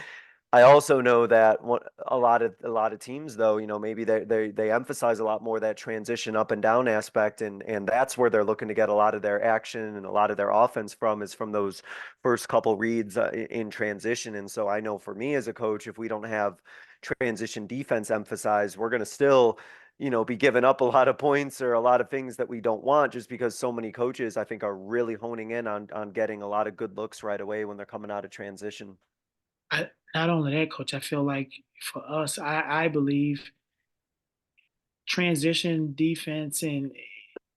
[SPEAKER 2] I also know that a lot of teams, though, maybe they emphasize a lot more that transition up and down aspect, and that's where they're looking to get a lot of their action and a lot of their offense from, is from those first couple reads in transition. And so I know for me as a coach, if we don't have transition defense emphasized, we're going to still be giving up a lot of points or a lot of things that we don't want, just because so many coaches, I think, are really honing in on getting a lot of good looks right away when they're coming out of transition.
[SPEAKER 3] Not only that, coach, I feel like for us, I believe transition defense and,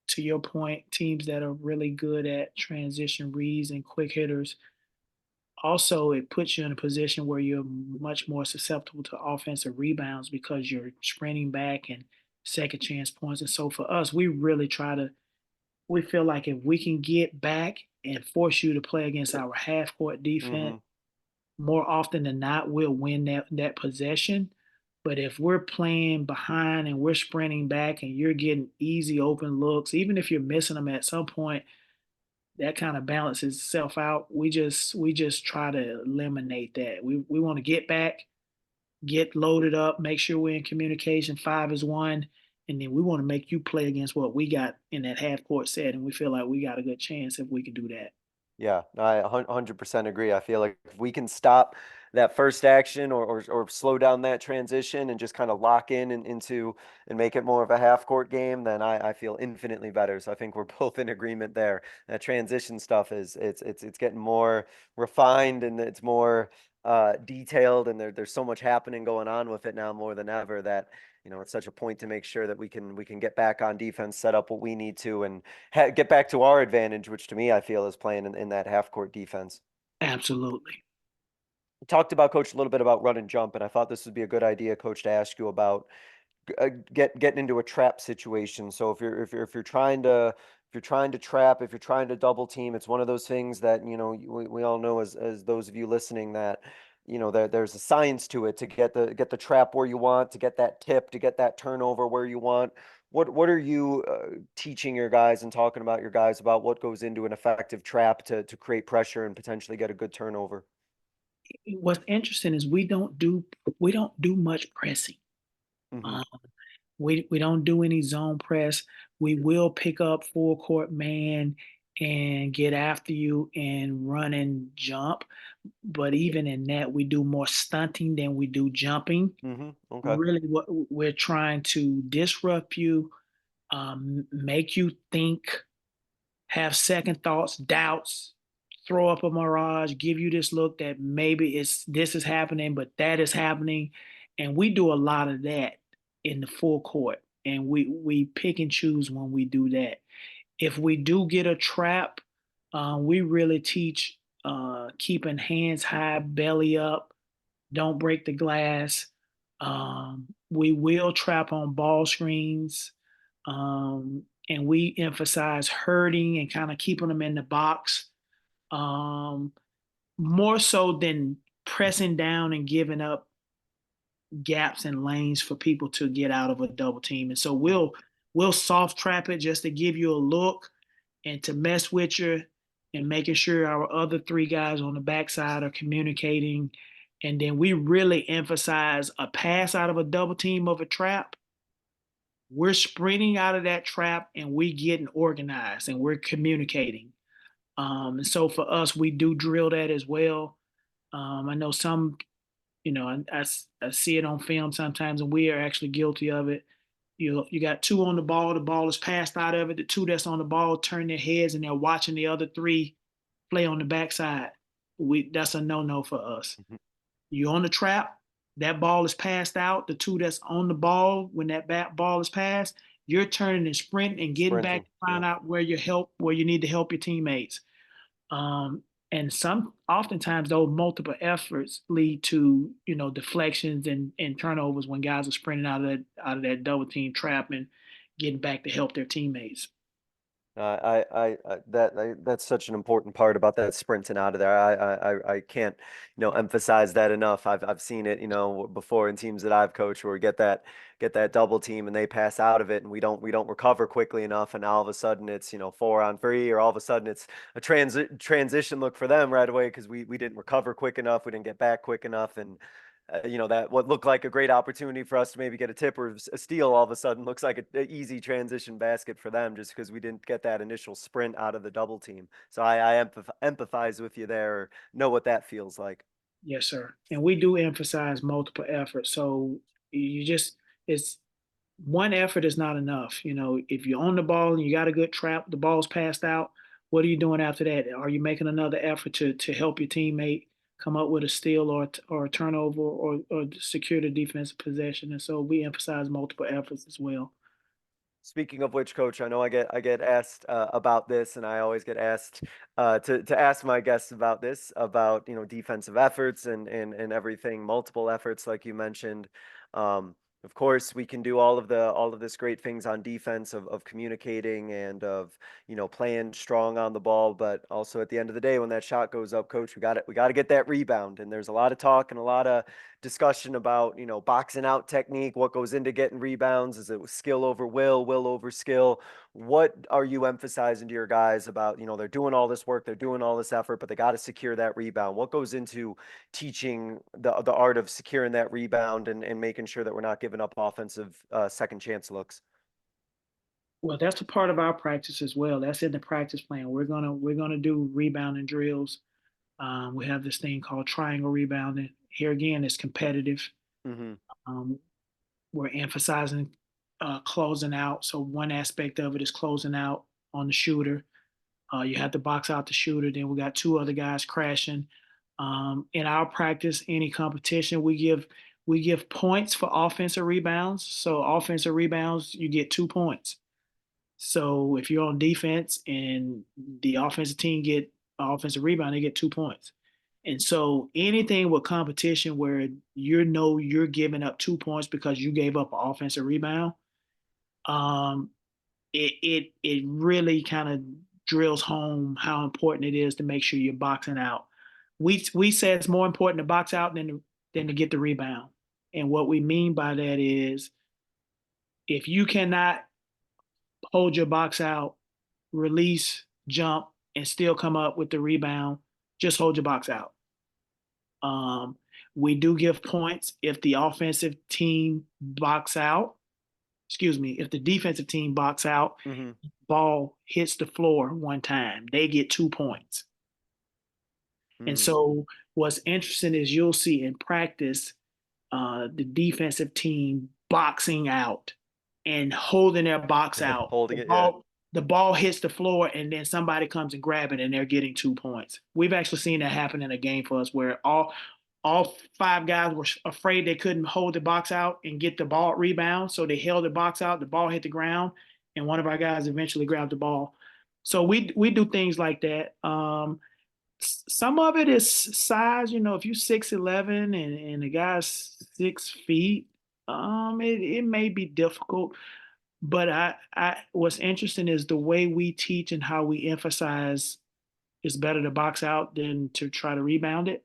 [SPEAKER 3] to your point, teams that are really good at transition reads and quick hitters, also it puts you in a position where you're much more susceptible to offensive rebounds because you're sprinting back and second chance points. And so for us, we feel like if we can get back and force you to play against our half court defense,
[SPEAKER 2] Hmm.
[SPEAKER 3] more often than not, we'll win that possession. But if we're playing behind and we're sprinting back and you're getting easy open looks, even if you're missing them at some point, that kind of balances itself out. We just try to eliminate that. We want to get back, get loaded up, make sure we're in communication. 5 is 1, and then we want to make you play against what we got in that half court set, and we feel like we got a good chance if we can do that.
[SPEAKER 2] Yeah, I 100% agree. I feel like if we can stop that first action, or slow down that transition and just kind of lock into and make it more of a half court game, then I feel infinitely better. So I think we're both in agreement there. That transition stuff it's getting more refined, and it's more detailed, and there's so much happening going on with it now more than ever, that it's such a point to make sure that we can get back on defense, set up what we need to, and get back to our advantage, which to me I feel is playing in that half court defense.
[SPEAKER 3] Absolutely.
[SPEAKER 2] We talked about, Coach, a little bit about run and jump, and I thought this would be a good idea, Coach, to ask you about getting into a trap situation. So if you're trying to trap, if you're trying to double team, it's one of those things that we all know, as those of you listening, that there's a science to it, to get the trap where you want, to get that tip, to get that turnover where you want. What are you teaching your guys and talking about your guys about what goes into an effective trap to create pressure and potentially get a good turnover?
[SPEAKER 3] What's interesting is we don't do much pressing.
[SPEAKER 2] Hmm.
[SPEAKER 3] Um, we don't do any zone press. We will pick up full court man and get after you and run and jump. But even in that, we do more stunting than we do jumping.
[SPEAKER 2] Okay.
[SPEAKER 3] Really, what we're trying to disrupt you, make you think, have second thoughts, doubts, throw up a mirage, give you this look that maybe this is happening, but that is happening. And we do a lot of that in the full court. And we pick and choose when we do that. If we do get a trap, we really teach keeping hands high, belly up, don't break the glass. We will trap on ball screens, and we emphasize hurting and kind of keeping them in the box, um, more so than pressing down and giving up gaps and lanes for people to get out of a double team. And so we'll soft trap it just to give you a look and to mess with you, and making sure our other three guys on the backside are communicating. And then we really emphasize a pass out of a double team of a trap. We're sprinting out of that trap and we getting organized and we're communicating. And so for us, we do drill that as well. I know some, I see it on film sometimes, and we are actually guilty of it. You got two on the ball is passed out of it. The two that's on the ball turn their heads and they're watching the other three play on the backside. That's a no for us.
[SPEAKER 2] Hmm.
[SPEAKER 3] You on the trap, that ball is passed out. The two that's on the ball, when that ball is passed, you're turning and sprinting and getting back
[SPEAKER 2] Sprinting.
[SPEAKER 3] to
[SPEAKER 2] Yeah.
[SPEAKER 3] find out where you need to help your teammates. And oftentimes those multiple efforts lead to, deflections and turnovers when guys are sprinting out of that double team trap and getting back to help their teammates.
[SPEAKER 2] That's such an important part about that sprinting out of there. I can't, emphasize that enough. I've seen it, before in teams that I've coached where we get that double team and they pass out of it and we don't recover quickly enough, and all of a sudden it's 4-on-3, or all of a sudden it's a transition look for them right away because we didn't recover quick enough, we didn't get back quick enough, and that what looked like a great opportunity for us to maybe get a tip or a steal all of a sudden looks like an easy transition basket for them just because we didn't get that initial sprint out of the double team. So I empathize with you there, know what that feels like.
[SPEAKER 3] Yes, sir. And we do emphasize multiple efforts. So you just it's one effort is not enough. If you're on the ball and you got a good trap, the ball's passed out. What are you doing after that? Are you making another effort to help your teammate come up with a steal or a turnover or secure the defensive possession? And so we emphasize multiple efforts as well.
[SPEAKER 2] Speaking of which, Coach, I know I get asked about this, and I always get asked to ask my guests about this, about defensive efforts and everything, multiple efforts, like you mentioned. Um, of course, we can do all of this great things on defense of communicating and of playing strong on the ball, but also at the end of the day, when that shot goes up, Coach, we got to get that rebound, and there's a lot of talk and a lot of discussion about boxing out technique, what goes into getting rebounds. Is it skill over will over skill? What are you emphasizing to your guys about they're doing all this work, they're doing all this effort, but they got to secure that rebound? What goes into teaching the art of securing that rebound and making sure that we're not giving up offensive second chance looks?
[SPEAKER 3] Well, that's a part of our practice as well. That's in the practice plan. We're gonna do rebounding drills. We have this thing called triangle rebounding. Here again, it's competitive.
[SPEAKER 2] Hmm.
[SPEAKER 3] Um, we're emphasizing closing out. So one aspect of it is closing out on the shooter. You have to box out the shooter. Then we got two other guys crashing. In our practice, any competition, we give points for offensive rebounds. So offensive rebounds, you get 2 points. So if you're on defense and the offensive team get offensive rebound, they get 2 points. And so anything with competition where you're giving up 2 points because you gave up an offensive rebound, um, it really kind of drills home how important it is to make sure you're boxing out. We say it's more important to box out than to get the rebound. And what we mean by that is if you cannot hold your box out, release, jump, and still come up with the rebound, just hold your box out. Um, we do give points if the offensive team box out. Excuse me, if the defensive team box out,
[SPEAKER 2] Hmm.
[SPEAKER 3] ball hits the floor one time, they get 2 points. And
[SPEAKER 2] Mm.
[SPEAKER 3] so what's interesting is you'll see in practice the defensive team boxing out and holding their box out.
[SPEAKER 2] Holding
[SPEAKER 3] The
[SPEAKER 2] it, yeah.
[SPEAKER 3] ball, the ball hits the floor and then somebody comes and grab it and they're getting 2 points. We've actually seen that happen in a game for us where all five guys were afraid they couldn't hold the box out and get the ball rebound. So they held the box out, the ball hit the ground, and one of our guys eventually grabbed the ball. So we do things like that. Some of it is size. If you 6'11" and the guy's 6 feet, it may be difficult. But what's interesting is the way we teach and how we emphasize it's better to box out than to try to rebound it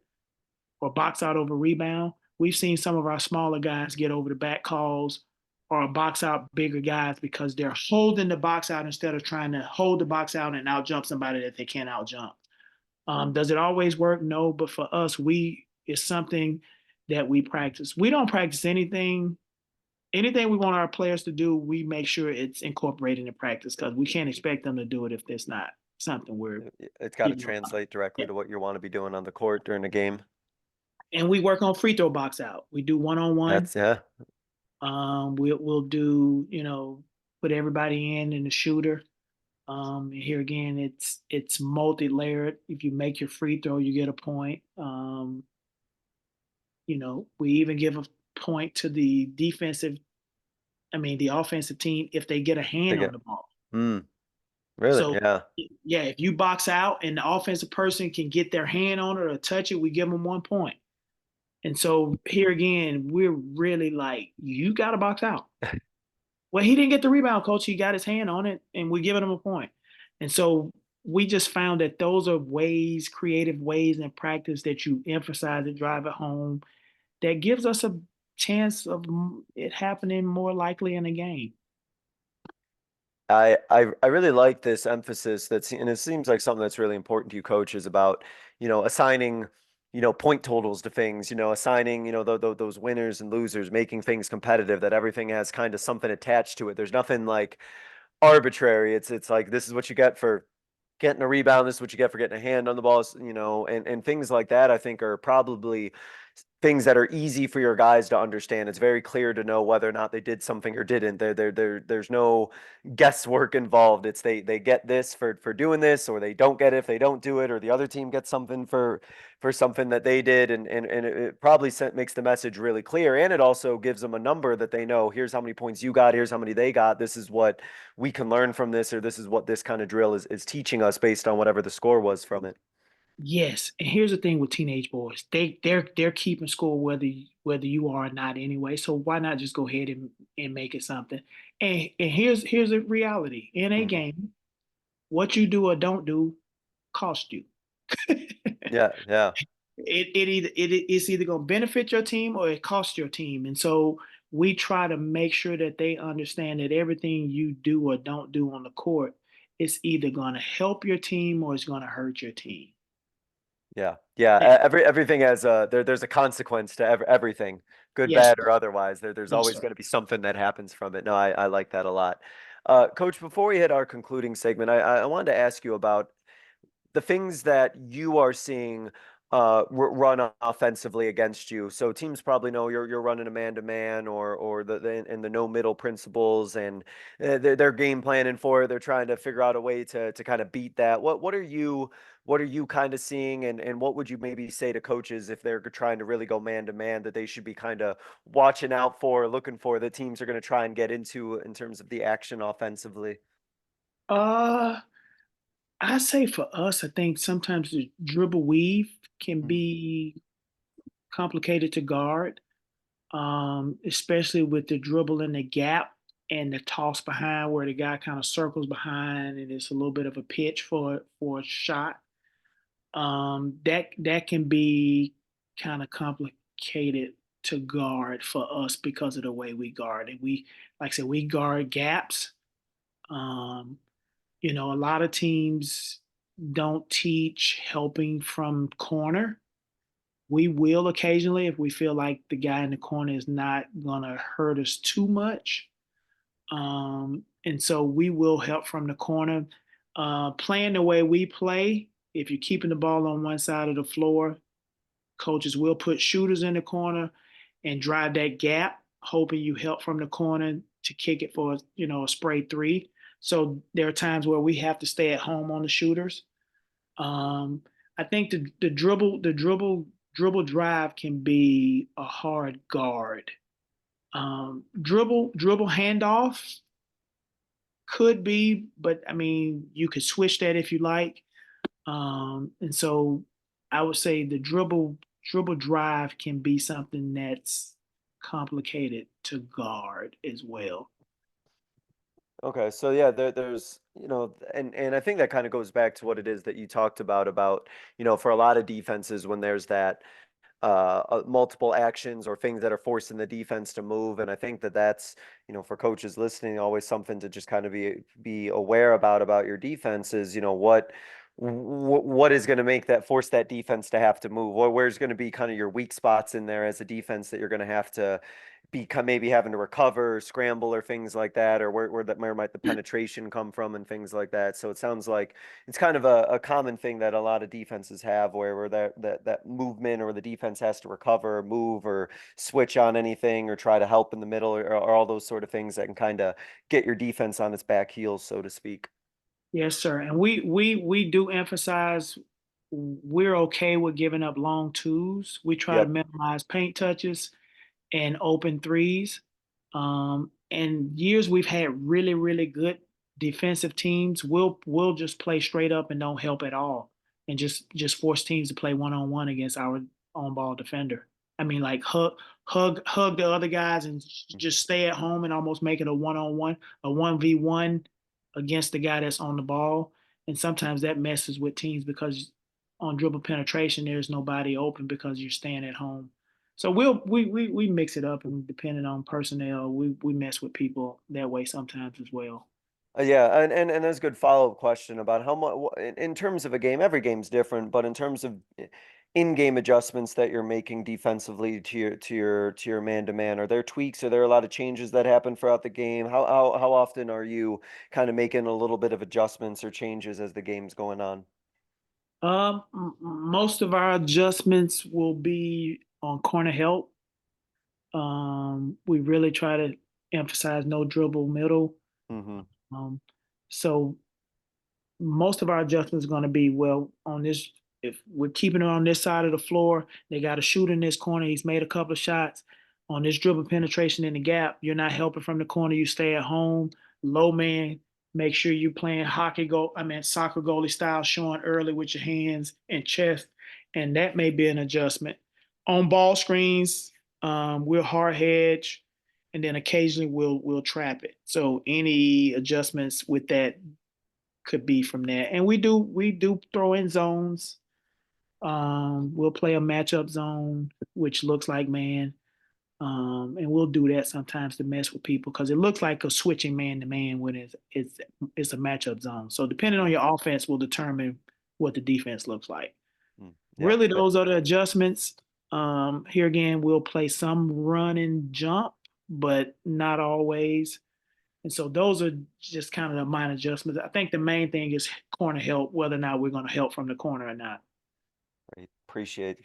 [SPEAKER 3] or box out over rebound. We've seen some of our smaller guys get over the back calls or box out bigger guys because they're holding the box out instead of trying to hold the box out and out jump somebody that they can't out jump. Does it always work? No, but for us, it's something that we practice. We don't practice anything. Anything we want our players to do, we make sure it's incorporated in practice because we can't expect them to do it if it's not something we're
[SPEAKER 2] It's got to
[SPEAKER 3] giving them.
[SPEAKER 2] translate
[SPEAKER 3] Yeah.
[SPEAKER 2] directly to what you want to be doing on the court during a game.
[SPEAKER 3] And we work on free throw box out. We do one-on-one.
[SPEAKER 2] That's yeah.
[SPEAKER 3] We'll do, put everybody in the shooter. Here again, it's multi-layered. If you make your free throw, you get a point. We even give a point to the offensive team if they get a
[SPEAKER 2] They
[SPEAKER 3] hand on
[SPEAKER 2] get
[SPEAKER 3] the ball.
[SPEAKER 2] mm, Really?
[SPEAKER 3] So
[SPEAKER 2] Yeah.
[SPEAKER 3] yeah, if you box out and the offensive person can get their hand on it or touch it, we give them 1 point. And so here again, we're really like, you got to box out. Well, he didn't get the rebound, coach. He got his hand on it, and we're giving him a point. And so we just found that those are ways, creative ways in practice that you emphasize and drive it home that gives us a chance of it happening more likely in a game.
[SPEAKER 2] I really like this emphasis and it seems like something that's really important to you coaches about, assigning, point totals to things, assigning, those winners and losers, making things competitive, that everything has kind of something attached to it. There's nothing like arbitrary. It's like this is what you get for getting a rebound, this is what you get for getting a hand on the ball, and things like that I think are probably things that are easy for your guys to understand. It's very clear to know whether or not they did something or didn't. There's no guesswork involved. It's they get this for doing this, or they don't get it if they don't do it, or the other team gets something for something that they did, and it probably makes the message really clear, and it also gives them a number that they know. Here's how many points you got. Here's how many they got. This is what we can learn from this, or this is what this kind of drill is teaching us based on whatever the score was from it.
[SPEAKER 3] Yes, and here's the thing with teenage boys. They're keeping score whether you are or not anyway. So why not just go ahead and make it something? And here's a reality. In a
[SPEAKER 2] Mhm.
[SPEAKER 3] game, what you do or don't do cost you.
[SPEAKER 2] Yeah, yeah.
[SPEAKER 3] It's either going to benefit your team or it costs your team. And so we try to make sure that they understand that everything you do or don't do on the court is either going to help your team or it's going to hurt your team.
[SPEAKER 2] Yeah, yeah.
[SPEAKER 3] And
[SPEAKER 2] Everything has there's a consequence to everything, good,
[SPEAKER 3] yes,
[SPEAKER 2] bad,
[SPEAKER 3] sir.
[SPEAKER 2] or otherwise. There's
[SPEAKER 3] Yes,
[SPEAKER 2] always
[SPEAKER 3] sir.
[SPEAKER 2] going to be something that happens from it. No, I like that a lot. Coach, before we hit our concluding segment, I wanted to ask you about the things that you are seeing run offensively against you. So teams probably know you're running a man to man, or and the no middle principles, and they're game planning for it. They're trying to figure out a way to kind of beat that. What are you kind of seeing, and what would you maybe say to coaches if they're trying to really go man to man, that they should be kind of watching out for, looking for, that teams are going to try and get into in terms of the action offensively?
[SPEAKER 3] Uh, I say for us, I think sometimes the dribble weave can
[SPEAKER 2] Mhm.
[SPEAKER 3] be complicated to guard, especially with the dribble in the gap and the toss behind where the guy kind of circles behind and it's a little bit of a pitch for a shot. That can be kind of complicated to guard for us because of the way we guard. And we, like I said, we guard gaps. Um, a lot of teams don't teach helping from corner. We will occasionally if we feel like the guy in the corner is not gonna hurt us too much. And so we will help from the corner. Playing the way we play, if you're keeping the ball on one side of the floor, coaches will put shooters in the corner and drive that gap, hoping you help from the corner to kick it for a spray three. So there are times where we have to stay at home on the shooters. Um, I think the dribble drive can be a hard guard. Dribble handoff could be, but I mean you could switch that if you like. And so I would say the dribble drive can be something that's complicated to guard as well.
[SPEAKER 2] Okay, so yeah, there's, and I think that kind of goes back to what it is that you talked about, for a lot of defenses when there's that multiple actions or things that are forcing the defense to move. And I think that's, for coaches listening, always something to just kind of be aware about your defense is, what is going to make that force that defense to have to move? Where's going to be kind of your weak spots in there as a defense that you're going to have to become, maybe having to recover, scramble, or things like that, or where might the penetration come from and things like that. So it sounds like it's kind of a common thing that a lot of defenses have, where that movement, or the defense has to recover, or move, or switch on anything, or try to help in the middle, or all those sort of things that can kind of get your defense on its back heels, so to speak.
[SPEAKER 3] Yes, sir. And we do emphasize we're okay with giving up long twos. We try to
[SPEAKER 2] Yep.
[SPEAKER 3] minimize paint touches and open threes. And years we've had really, really good defensive teams will just play straight up and don't help at all, and just force teams to play one on one against our on ball defender. I mean, like hug the other guys and just stay at home and almost make it a one on one, a 1v1 against the guy that's on the ball. And sometimes that messes with teams because on dribble penetration there's nobody open because you're staying at home. So we mix it up, and depending on personnel, we mess with people that way sometimes as well.
[SPEAKER 2] Yeah, and there's a good follow-up question about how much in terms of a game, every game's different, but in terms of in-game adjustments that you're making defensively to your man-to-man, are there tweaks? Are there a lot of changes that happen throughout the game? How often are you kind of making a little bit of adjustments or changes as the game's going on?
[SPEAKER 3] Most of our adjustments will be on corner help. We really try to emphasize no dribble middle.
[SPEAKER 2] Mm-hmm.
[SPEAKER 3] Um, so most of our adjustments are going to be, well, on this, if we're keeping it on this side of the floor, they got to shoot in this corner. He's made a couple of shots on this dribble penetration in the gap. You're not helping from the corner. You stay at home. Low man, make sure you're playing soccer goalie style, showing early with your hands and chest, and that may be an adjustment. On ball screens, we'll hard hedge, and then occasionally we'll trap it. So any adjustments with that could be from there. And we do throw in zones. We'll play a matchup zone, which looks like man. And we'll do that sometimes to mess with people because it looks like a switching man to man when it's a matchup zone. So depending on your offense will determine what the defense looks like.
[SPEAKER 2] Yeah.
[SPEAKER 3] Really, those are the adjustments. Here again, we'll play some run and jump, but not always. And so those are just kind of the minor adjustments. I think the main thing is corner help, whether or not we're going to help from the corner or not.
[SPEAKER 2] Great. Appreciate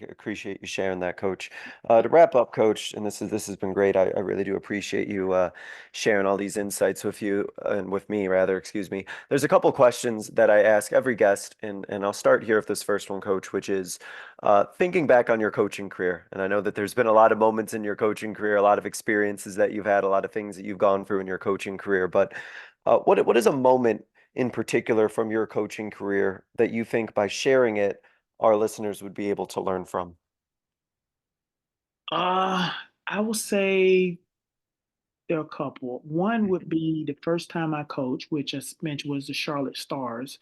[SPEAKER 2] you sharing that, Coach. To wrap up, Coach, and this has been great. I really do appreciate you sharing all these insights with you and with me, rather. Excuse me. There's a couple questions that I ask every guest, and I'll start here with this first one, Coach, which is thinking back on your coaching career. And I know that there's been a lot of moments in your coaching career, a lot of experiences that you've had, a lot of things that you've gone through in your coaching career. But what is a moment in particular from your coaching career that you think by sharing it, our listeners would be able to learn from?
[SPEAKER 3] Uh, I will say there are a couple. One would
[SPEAKER 2] Mhm.
[SPEAKER 3] be the first time I coached, which I mentioned was the Charlotte Stars.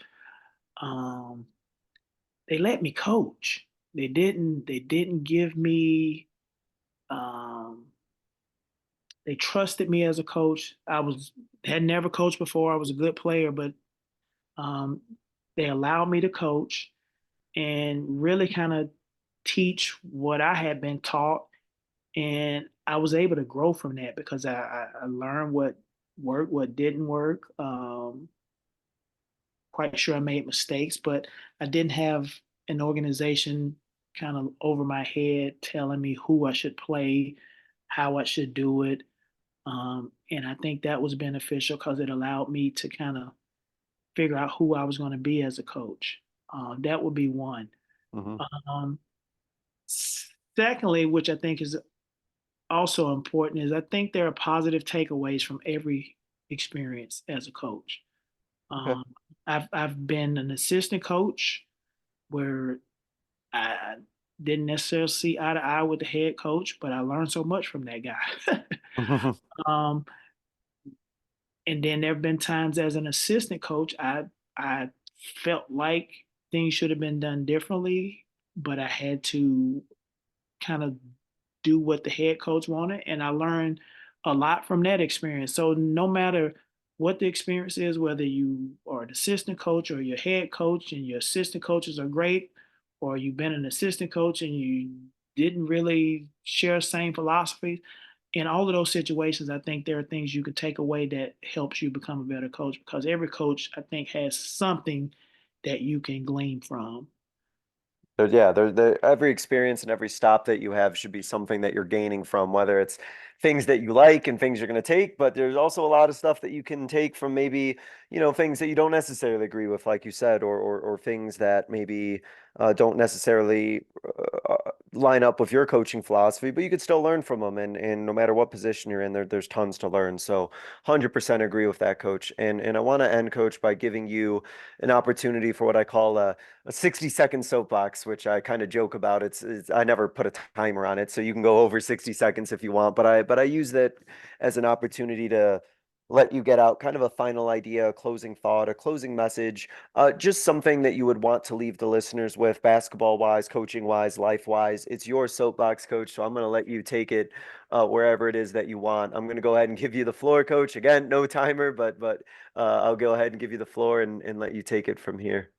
[SPEAKER 3] Um, they let me coach. They didn't give me um, they trusted me as a coach. Had never coached before. I was a good player, but um, they allowed me to coach and really kind of teach what I had been taught. And I was able to grow from that because I learned what worked, what didn't work. Quite sure I made mistakes, but I didn't have an organization kind of over my head telling me who I should play, how I should do it. And I think that was beneficial because it allowed me to kind of figure out who I was going to be as a coach. That would be one.
[SPEAKER 2] Mhm.
[SPEAKER 3] Um, Secondly, which I think is also important, is I think there are positive takeaways from every experience as a coach.
[SPEAKER 2] Okay.
[SPEAKER 3] Um, I've been an assistant coach where I didn't necessarily see eye to eye with the head coach, but I learned so much from that guy. um, and then there have been times as an assistant coach, I felt like things should have been done differently, but I had to kind of do what the head coach wanted, and I learned a lot from that experience. So no matter what the experience is, whether you are an assistant coach or your head coach and your assistant coaches are great, or you've been an assistant coach and you didn't really share the same philosophy, in all of those situations, I think there are things you can take away that helps you become a better coach because every coach, I think, has something that you can glean from.
[SPEAKER 2] Yeah, every experience and every stop that you have should be something that you're gaining from, whether it's things that you like and things you're going to take, but there's also a lot of stuff that you can take from maybe, things that you don't necessarily agree with, like you said, or things that maybe don't necessarily line up with your coaching philosophy, but you could still learn from them. And no matter what position you're in, there's tons to learn. So 100% agree with that, Coach. And I want to end, Coach, by giving you an opportunity for what I call a 60-second soapbox, which I kind of joke about. It's I never put a timer on it, so you can go over 60 seconds if you want. But I use that as an opportunity to let you get out kind of a final idea, a closing thought, a closing message, just something that you would want to leave the listeners with, basketball wise, coaching wise, life wise. It's your soapbox, Coach. So I'm going to let you take it wherever it is that you want. I'm going to go ahead and give you the floor, Coach. Again, no timer, but I'll go ahead and give you the floor and let you take it from here.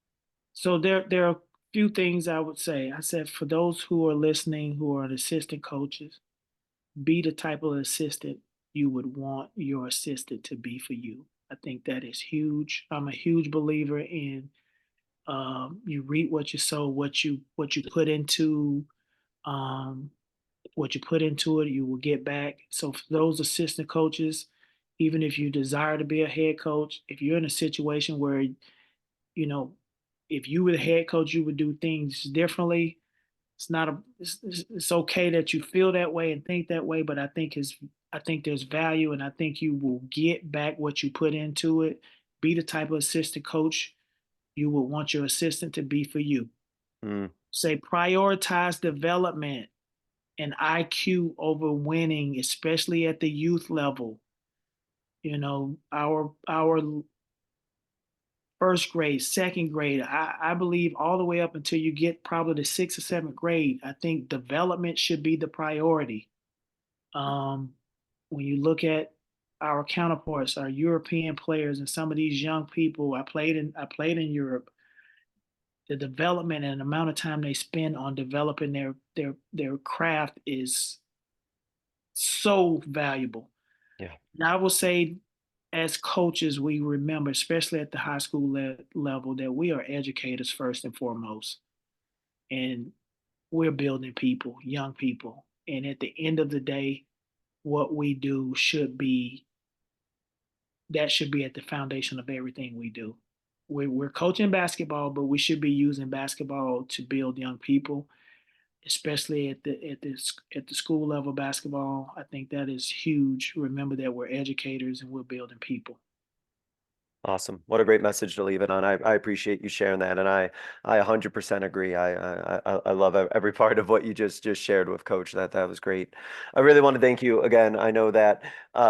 [SPEAKER 3] So there are a few things I would say. I said for those who are listening, who are assistant coaches, be the type of assistant you would want your assistant to be for you. I think that is huge. I'm a huge believer in you reap what you sow, what you put into um, what you put into it, you will get back. So for those assistant coaches, even if you desire to be a head coach, if you're in a situation where you know if you were the head coach, you would do things differently. It's okay that you feel that way and think that way, but I think there's value, and I think you will get back what you put into it. Be the type of assistant coach you would want your assistant to be for you.
[SPEAKER 2] Mm.
[SPEAKER 3] Say prioritize development and IQ over winning, especially at the youth level. Our first grade, second grade, I believe all the way up until you get probably the sixth or seventh grade, I think development should be the priority. When you look at our counterparts, our European players, and some of these young people, I played in Europe. The development and the amount of time they spend on developing their craft is so valuable.
[SPEAKER 2] Yeah.
[SPEAKER 3] And I will say, as coaches, we remember, especially at the high school level, that we are educators first and foremost, and we're building people, young people. And at the end of the day, what we do should be at the foundation of everything we do. We're coaching basketball, but we should be using basketball to build young people, especially at the school level basketball. I think that is huge. Remember that we're educators and we're building people.
[SPEAKER 2] Awesome. What a great message to leave it on. I appreciate you sharing that. And I 100% agree. I love every part of what you just shared with Coach. That was great. I really want to thank you again. I know that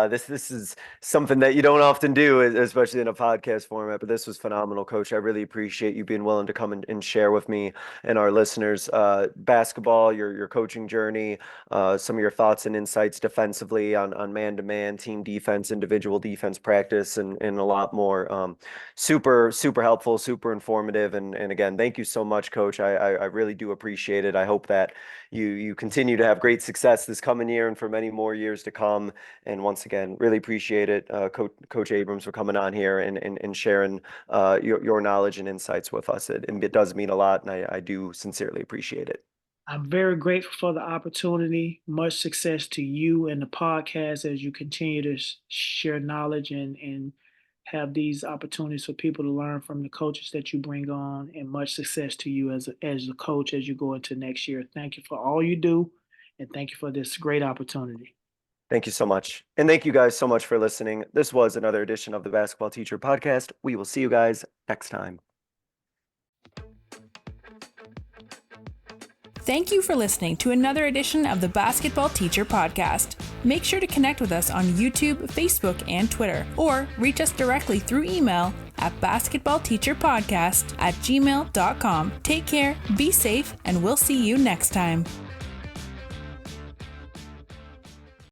[SPEAKER 2] this is something that you don't often do, especially in a podcast format, but this was phenomenal, Coach. I really appreciate you being willing to come and share with me and our listeners basketball, your coaching journey, some of your thoughts and insights defensively on man-to-man, team defense, individual defense practice, and a lot more. Super helpful, super informative. And again, thank you so much, Coach. I really do appreciate it. I hope that you continue to have great success this coming year and for many more years to come. And once again, really appreciate it, Coach Abrams, for coming on here and sharing your knowledge and insights with us. It does mean a lot, and I do sincerely appreciate it.
[SPEAKER 3] I'm very grateful for the opportunity. Much success to you and the podcast as you continue to share knowledge and have these opportunities for people to learn from the coaches that you bring on, and much success to you as a coach as you go into next year. Thank you for all you do, and thank you for this great opportunity.
[SPEAKER 2] Thank you so much. And thank you guys so much for listening. This was another edition of the Basketball Teacher Podcast. We will see you guys next time.
[SPEAKER 1] Thank you for listening to another edition of the Basketball Teacher Podcast. Make sure to connect with us on YouTube, Facebook, and Twitter, or reach us directly through email at basketballteacherpodcast@gmail.com. Take care, be safe, and we'll see you next time.